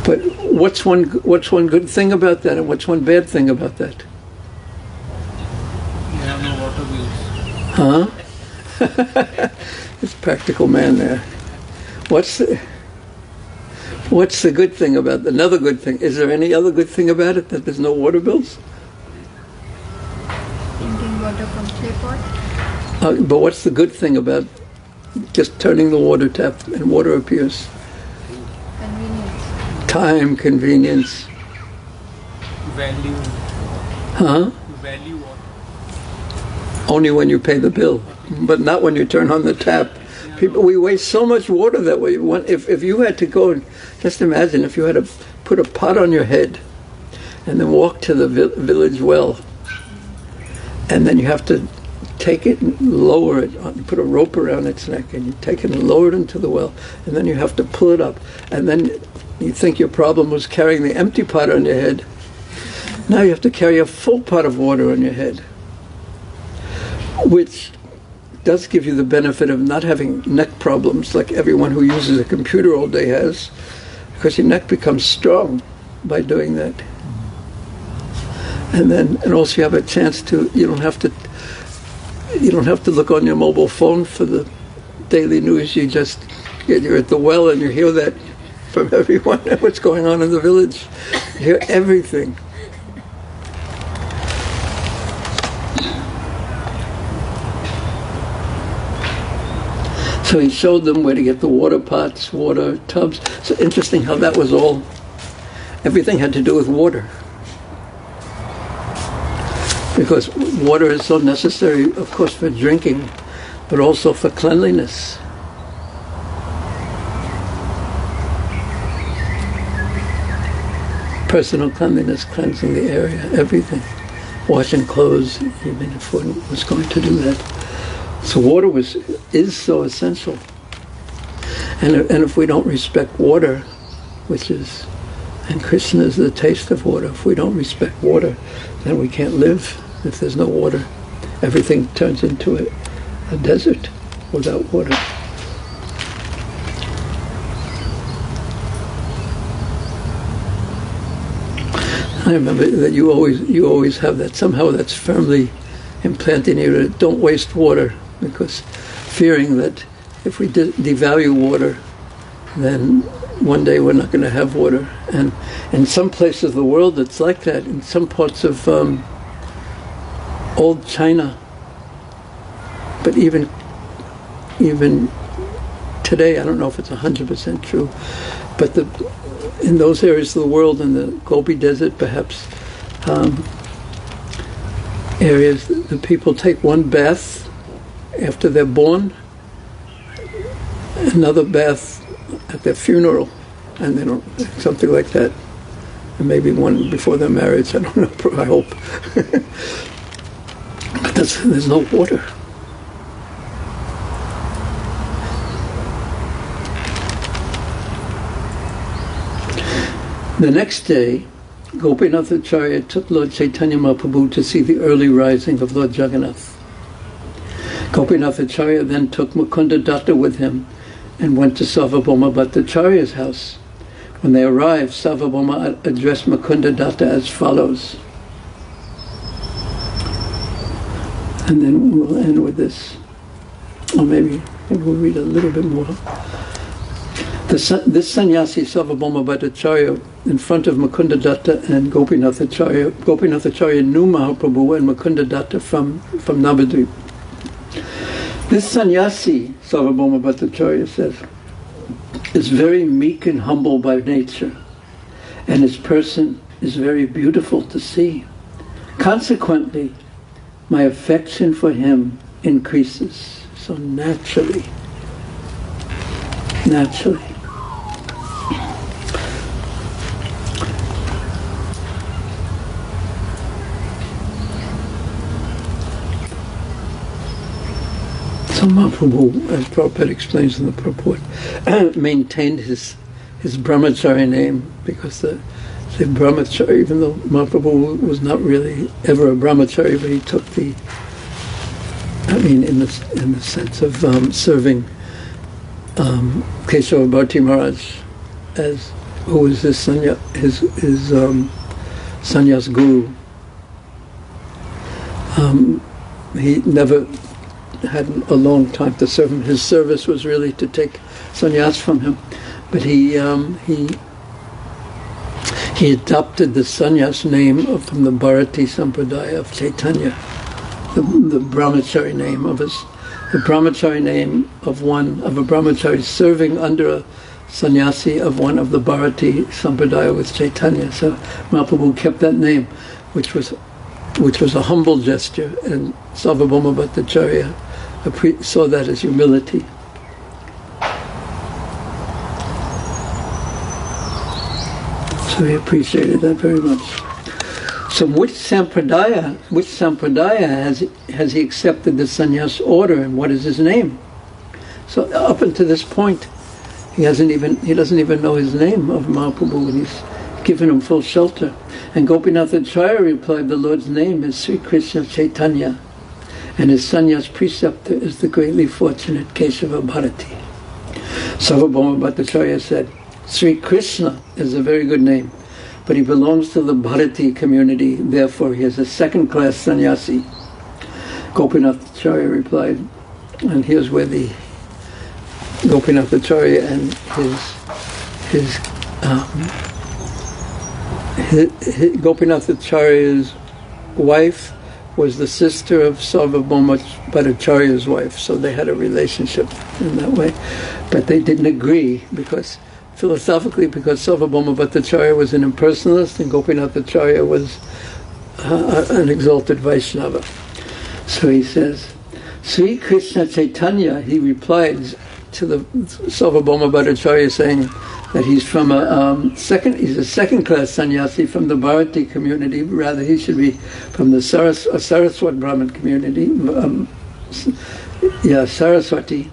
But what's one good thing about that, and what's one bad thing about that? You have no water bills. Huh? It's practical man there. What's the good thing about it? Another good thing. Is there any other good thing about it, that there's no water bills? Drinking water from clay pot. But what's the good thing about just turning the water tap and water appears? Convenience. Time, convenience. Value. Huh? Value water. Only when you pay the bill, but not when you turn on the tap. People, we waste so much water that way. If you had to go, and just imagine if you had to put a pot on your head and then walk to the village well, and then you have to take it and lower it, put a rope around its neck, and you take it and lower it into the well, and then you have to pull it up, and then you think your problem was carrying the empty pot on your head. Now you have to carry a full pot of water on your head, which does give you the benefit of not having neck problems like everyone who uses a computer all day has, because your neck becomes strong by doing that. And also you have a chance to, you don't have to look on your mobile phone for the daily news. You're at the well and you hear that from everyone, what's going on in the village. You hear everything. So he showed them where to get the water pots, water tubs. So interesting how that was all, everything had to do with water. Because water is so necessary, of course, for drinking, but also for cleanliness. Personal cleanliness, cleansing the area, everything. Washing clothes, even if one was going to do that. So water is so essential. And if we don't respect water, and Krishna is the taste of water, if we don't respect water, then we can't live. If there's no water, everything turns into a desert without water. I remember that you always have that, somehow that's firmly implanted in you, don't waste water, because fearing that if we devalue water, then one day we're not going to have water. And in some places of the world it's like that. In some parts of old China, but even today, I don't know if it's 100% true, but in those areas of the world, in the Gobi Desert perhaps, areas, the people take one bath after they're born, another bath at their funeral, and they don't, something like that, and maybe one before their marriage, I don't know, I hope. But there's no water. The next day, Gopinath Acharya took Lord Caitanya Mahaprabhu to see the early rising of Lord Jagannath. Gopinath Acharya then took Mukunda Datta with him and went to Sarvabhauma Bhattacharya's house. When they arrived, Sarvabhauma addressed Mukunda Datta as follows. And then we'll end with this. Or maybe we'll read a little bit more. This sannyasi, Sarvabhauma Bhattacharya, in front of Mukunda Datta and Gopinath Acharya knew Mahaprabhu and Mukunda Datta from Navadvip. This sannyasi, Sarvabhauma Bhattacharya says, is very meek and humble by nature, and his person is very beautiful to see. Consequently, my affection for him increases. So naturally. So Mahaprabhu, as Prabhupada explains in the purport, maintained his brahmachari name because the brahmachari, even though Mahaprabhu was not really ever a brahmachari, but he took in the sense of serving Kesava Bharti Maharaj, who was his sannyas guru. He never had a long time to serve him. His service was really to take sannyas from him, but he adopted the sannyas name from the Bharati Sampradaya of Caitanya, the brahmachari name of the brahmachari name of a brahmachari serving under a sannyasi of one of the Bharati Sampradaya with Caitanya. So Mahaprabhu kept that name, which was a humble gesture, and Sarvabhauma Bhattacharya saw that as humility. So he appreciated that very much. So which sampradaya has he accepted the sannyas order, and what is his name? So up until this point, he doesn't even know his name of Mahaprabhu, and he's given him full shelter. And Gopinath Acharya replied, the Lord's name is Sri Krishna Chaitanya, and his sannyas preceptor is the greatly fortunate Kesava Bharati. Sarvabhauma Bhattacharya said, Sri Krishna is a very good name, but he belongs to the Bharati community, therefore he is a second-class sannyasi. Gopinath Acharya replied, and here's where the Gopinath Acharya and Gopinath Acharya's wife was the sister of Sarvabhauma Bhattacharya's wife, so they had a relationship in that way. But they didn't agree philosophically, because Sarvabhauma Bhattacharya was an impersonalist and Gopinath Acharya was an exalted Vaishnava. So he says, Sri Krishna Chaitanya, he replied to the Sarvabhauma Bhattacharya saying that he's from he's a second-class sannyasi from the Bharati community. Rather, he should be from the Saraswat Brahmin community. Saraswati.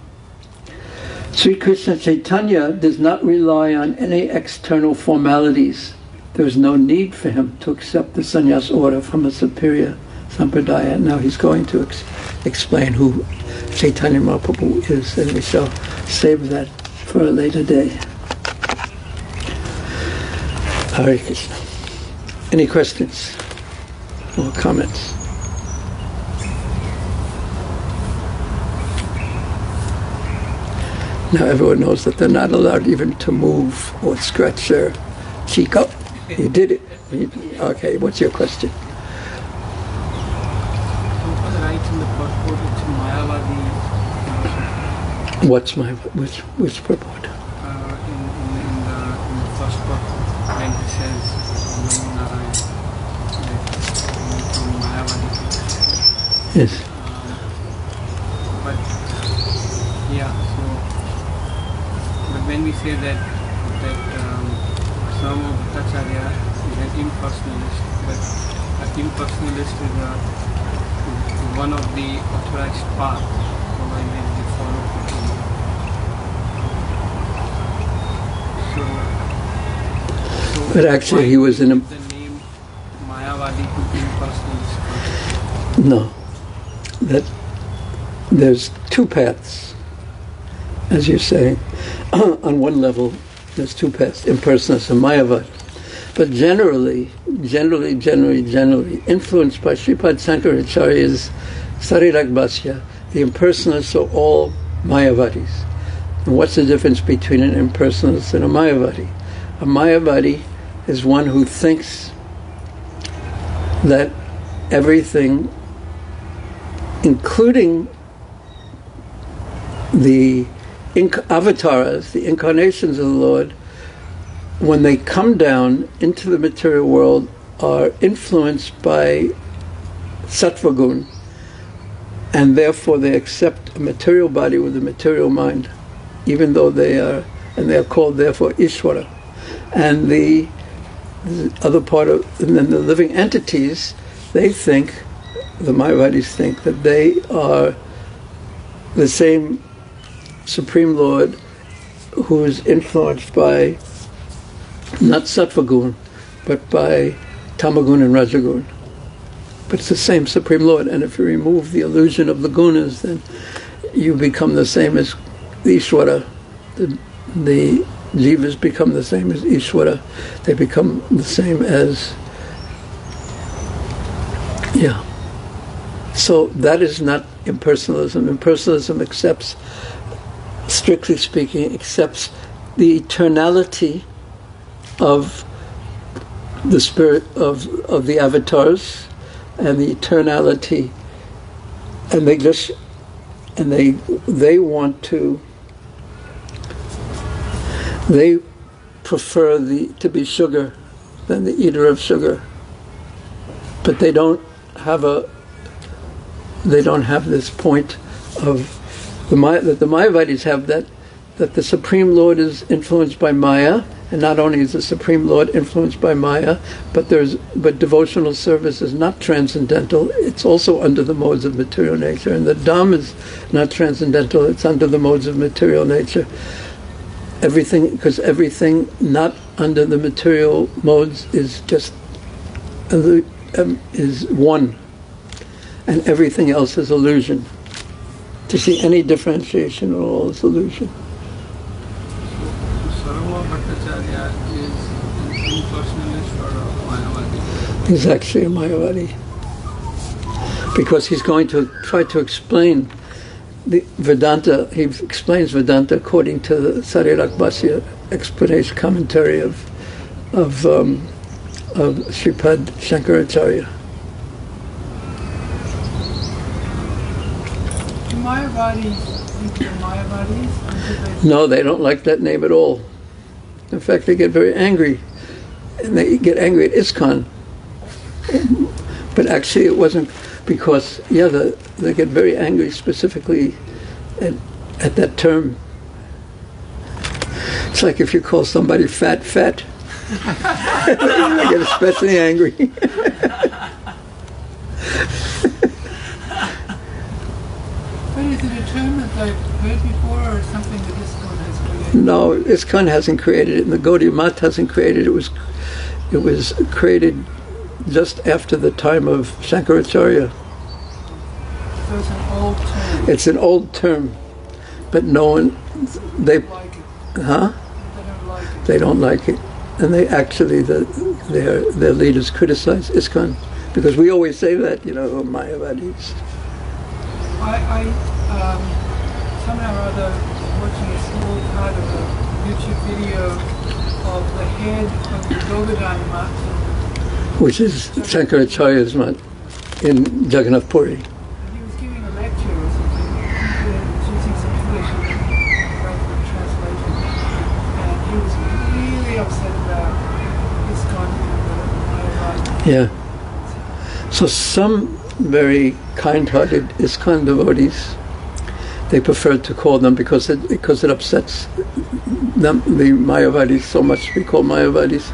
Sri Krishna Chaitanya does not rely on any external formalities. There is no need for him to accept the sannyas order from a superior sampradaya. Now he's going to explain who Caitanya Mahaprabhu is, and we shall save that for a later day. Hare Krishna. Any questions or comments? Now everyone knows that they're not allowed even to move or scratch their cheek up. You did it. Okay, what's your question? Right in the purport, it's Mayavadi. What's which purport? In the first purport, when he says Namo Narayan, from Mayavadi. Yes. But when we say that Sarvabhauma Bhattacharya is an impersonalist, but an impersonalist is one of the authorized paths by which we follow people. So But actually he was in a... the name Mayavadi to impersonalist? No. That there's two paths, as you say. On one level, there's two paths, impersonalist and Mayavad. But generally, influenced by Sripad Sankaracharya's Sarirak Bhasya, the impersonalists are all Mayavadis. And what's the difference between an impersonalist and a Mayavadi? A Mayavadi is one who thinks that everything, including the avatars, the incarnations of the Lord, when they come down into the material world, are influenced by sattva gun, and therefore they accept a material body with a material mind, even though they are called therefore Ishvara. And the other part of, and then the living entities, they think, the Mayavadis think, that they are the same Supreme Lord who is influenced by not sattva gun, but by tamagun and rajagun. But it's the same Supreme Lord, and if you remove the illusion of the gunas, then you become the same as the Ishvara. The jivas become the same as Ishvara. They become the same as, yeah. So that is not impersonalism. Impersonalism accepts, strictly speaking, accepts the eternality of the spirit of the avatars, and the eternality, and they want to, they prefer to be sugar than the eater of sugar, but they don't have this point of that the Mayavadis have, that the Supreme Lord is influenced by Maya. And not only is the Supreme Lord influenced by Maya, but devotional service is not transcendental. It's also under the modes of material nature. And the Dham is not transcendental. It's under the modes of material nature. Because everything not under the material modes is just is one, and everything else is illusion. To see any differentiation at all is illusion. He's actually a Mayavadi, because he's going to try to explain the Vedanta. He explains Vedanta according to the Sarirak-Bhasya explanation commentary of Sripad Shankaracharya. Do Mayavadis think they're Mayavadis? No, they don't like that name at all. In fact, they get very angry, and they get angry at ISKCON. But actually it wasn't because, they get very angry specifically at that term. It's like if you call somebody fat, they get especially angry. But is it a term that they've heard before, or something that ISKCON has created? No, ISKCON hasn't created it, and the Gaudiya Math hasn't created it. It was created just after the time of Shankaracharya. So it's an old term. It's an old term, but no one, they don't like it. Huh? They don't like it. They don't like it, and they actually their leaders criticize ISKCON, because we always say that, Mayavadis. I somehow or other was watching a small part of a YouTube video of the head of the Govardhan Math, Which is Shankaracharya's mat in Jagannath Puri. and he was giving a lecture or something. He was using some English and translation, and he was really upset about ISKCON and the Yeah. So some very kind-hearted ISKCON devotees, they prefer to call them, because it upsets them, the Mayavadis, so much to be called Mayavadis.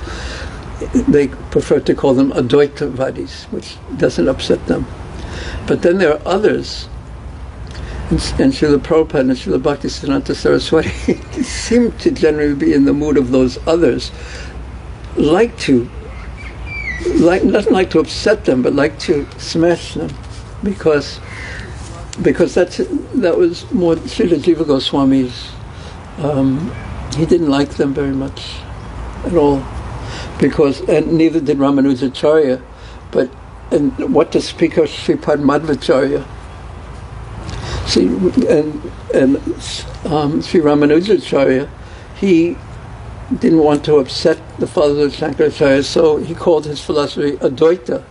They prefer to call them Advaitavadis, which doesn't upset them. But then there are others, and Srila Prabhupada and Srila Bhaktisiddhanta Saraswati seem to generally be in the mood of those others, not like to upset them, but like to smash them, because that was more Srila Jiva Goswami's. He didn't like them very much at all, and neither did Ramanujacharya. And what to speak of Sripad Madhvacharya? See, and Sri Ramanujacharya, he didn't want to upset the followers of Shankaracharya, so he called his philosophy Advaita,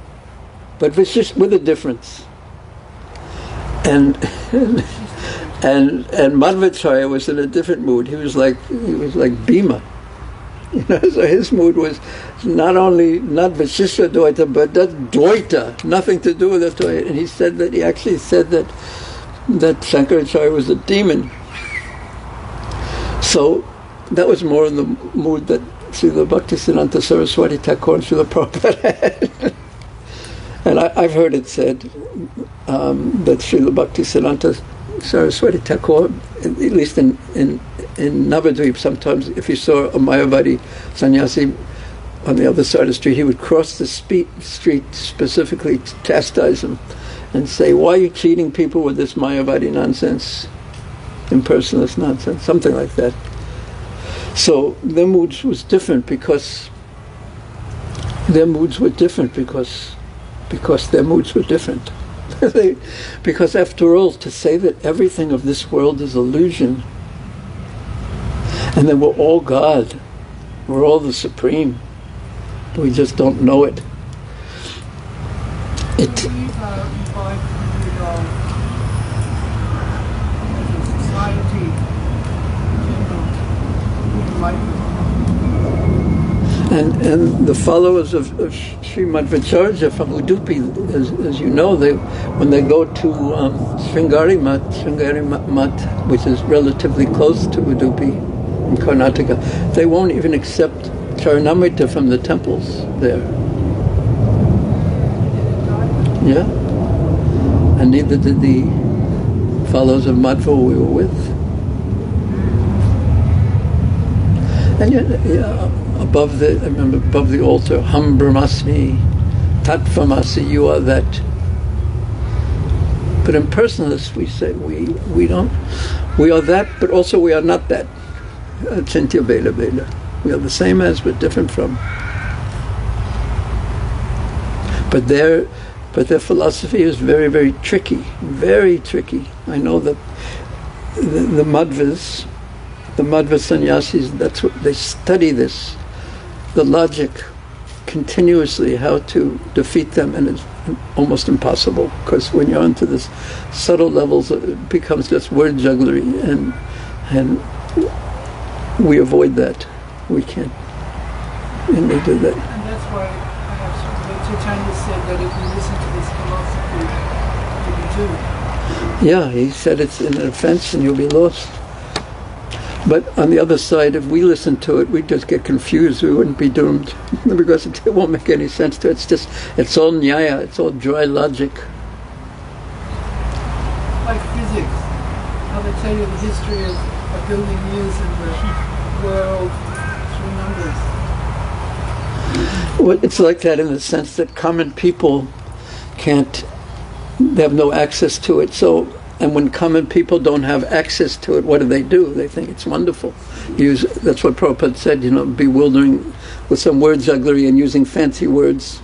but with a difference. And And Madhvacharya was in a different mood. He was like Bhima. So his mood was not Vasishtha Dvaita, but that Dvaita, nothing to do with that Dvaita. And he actually said that Shankaracharya was a demon. So that was more in the mood that Srila Bhaktisiddhanta Saraswati Thakur and Srila Prabhupada had. And I've heard it said that Srila Bhaktisiddhanta Saraswati Thakur, at least in Navadvip, sometimes if he saw a Mayavadi sannyasi on the other side of the street, he would cross the street specifically to chastise him and say, "Why are you cheating people with this Mayavadi nonsense, impersonalist nonsense," something like that. So their moods was different because their moods were different. Because after all, to say that everything of this world is illusion, and that we're all God, we're all the Supreme, we just don't know it. And the followers of Sri Madhvacharya from Udupi, as you know, when they go to Sringari Mat, which is relatively close to Udupi in Karnataka, they won't even accept Charanamrita from the temples there. Yeah? And neither did the followers of Madhva we were with. And above the altar, Ham Brahmasmi, Tattvamasi, you are that. But impersonalists, we say we are that, but also we are not that. Achintya Veda Veda. We are the same as, but different from. But their philosophy is very, very tricky. Very tricky. I know that the Madhvas, the Madhva sannyasis, that's what they study this, the logic, continuously, how to defeat them, and it's almost impossible, because when you're onto this subtle levels, it becomes just word jugglery, and we avoid that. We can't. And they do that. And that's why perhaps Caitanya said that if we listen to this philosophy, you'll be doomed. Yeah, he said it's an offense and you'll be lost. But on the other side, if we listen to it, we'd just get confused. We wouldn't be doomed because it won't make any sense to it. It's all nyaya, it's all dry logic. Like physics, how they tell you the history of a billion years in the world through numbers. Well, it's like that in the sense that common people they have no access to it. And when common people don't have access to it, what do? They think it's wonderful. That's what Prabhupada said, bewildering with some word jugglery and using fancy words,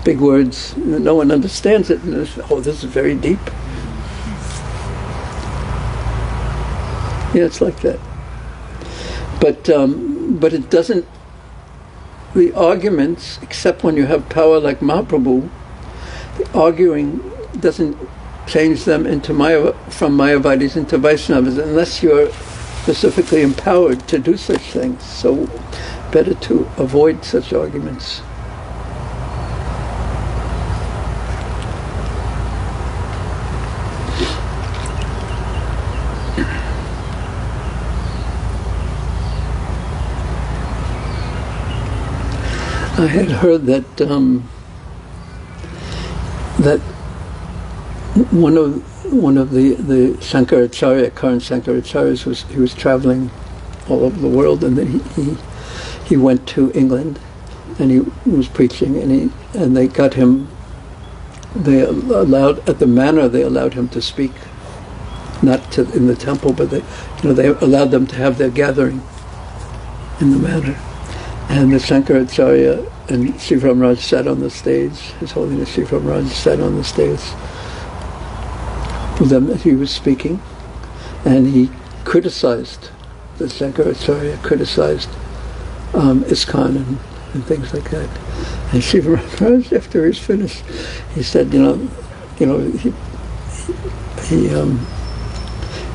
big words. No one understands it. And this is very deep. Yeah, it's like that. But it doesn't, the arguments, except when you have power like Mahaprabhu, the arguing doesn't change them into from Mayavadis into Vaishnavas, unless you're specifically empowered to do such things. So better to avoid such arguments. I had heard that one of the Shankaracharya, current Shankaracharyas, was traveling all over the world, and then he went to England, and he was preaching, and they got him. They allowed at the manor. They allowed him to speak, not in the temple, but they allowed them to have their gathering in the manor. And the Shankaracharya and Shivram Raj sat on the stage. His Holiness Shivram Raj sat on the stage with them as he was speaking, and he criticized, the Shankaracharya criticized ISKCON and things like that. And Shivram Raj, after he was finished, he said,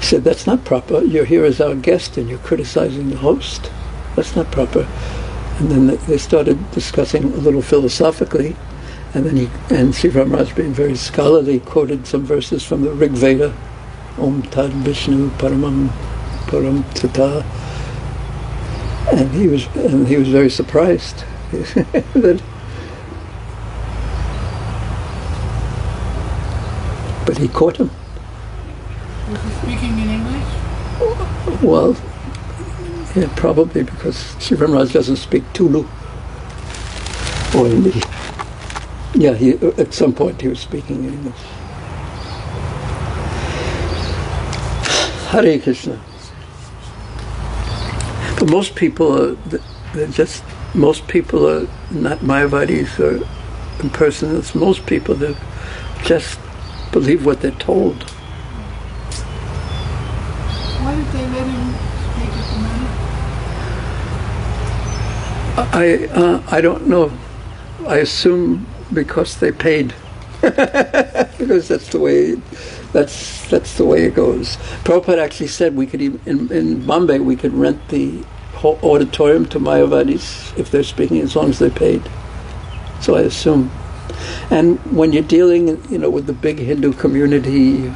said, that's not proper. You're here as our guest and you're criticizing the host. That's not proper. And then they started discussing a little philosophically. And then Sri Ramaraj, being very scholarly, quoted some verses from the Rig Veda. Om Tad Vishnu Paramam Param Tata. And he was very surprised that. But he caught him. Was he speaking in English? Well, yeah, probably because Sri Ramaraj doesn't speak Tulu. Or Hindi. Yeah, at some point he was speaking in English. Hare Krishna. But most people are not Mayavadis or impersonalists. Most people that just believe what they're told. Why did they let him speak at the moment? I don't know. I assume because they paid. Because that's the way it goes. Prabhupada actually said we could even in Bombay we could rent the whole auditorium to Mayavadis if they're speaking, as long as they paid. So I assume. And when you're dealing, with the big Hindu community,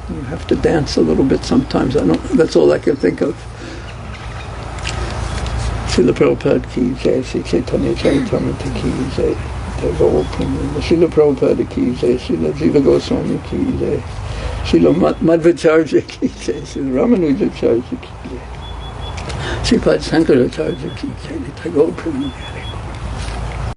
you have to dance a little bit sometimes. That's all I can think of. Srila Prabhupada ki jai, Sri Caitanya Caritamrta ki jai, Srila Prabhupada ki jai, Srila Jiva Goswami ki jai, Srila Madhvacharya ki jai, Srila Ramanujacharya ki jai, Sripad Sankaracharya ki jai, Tagore Premanare.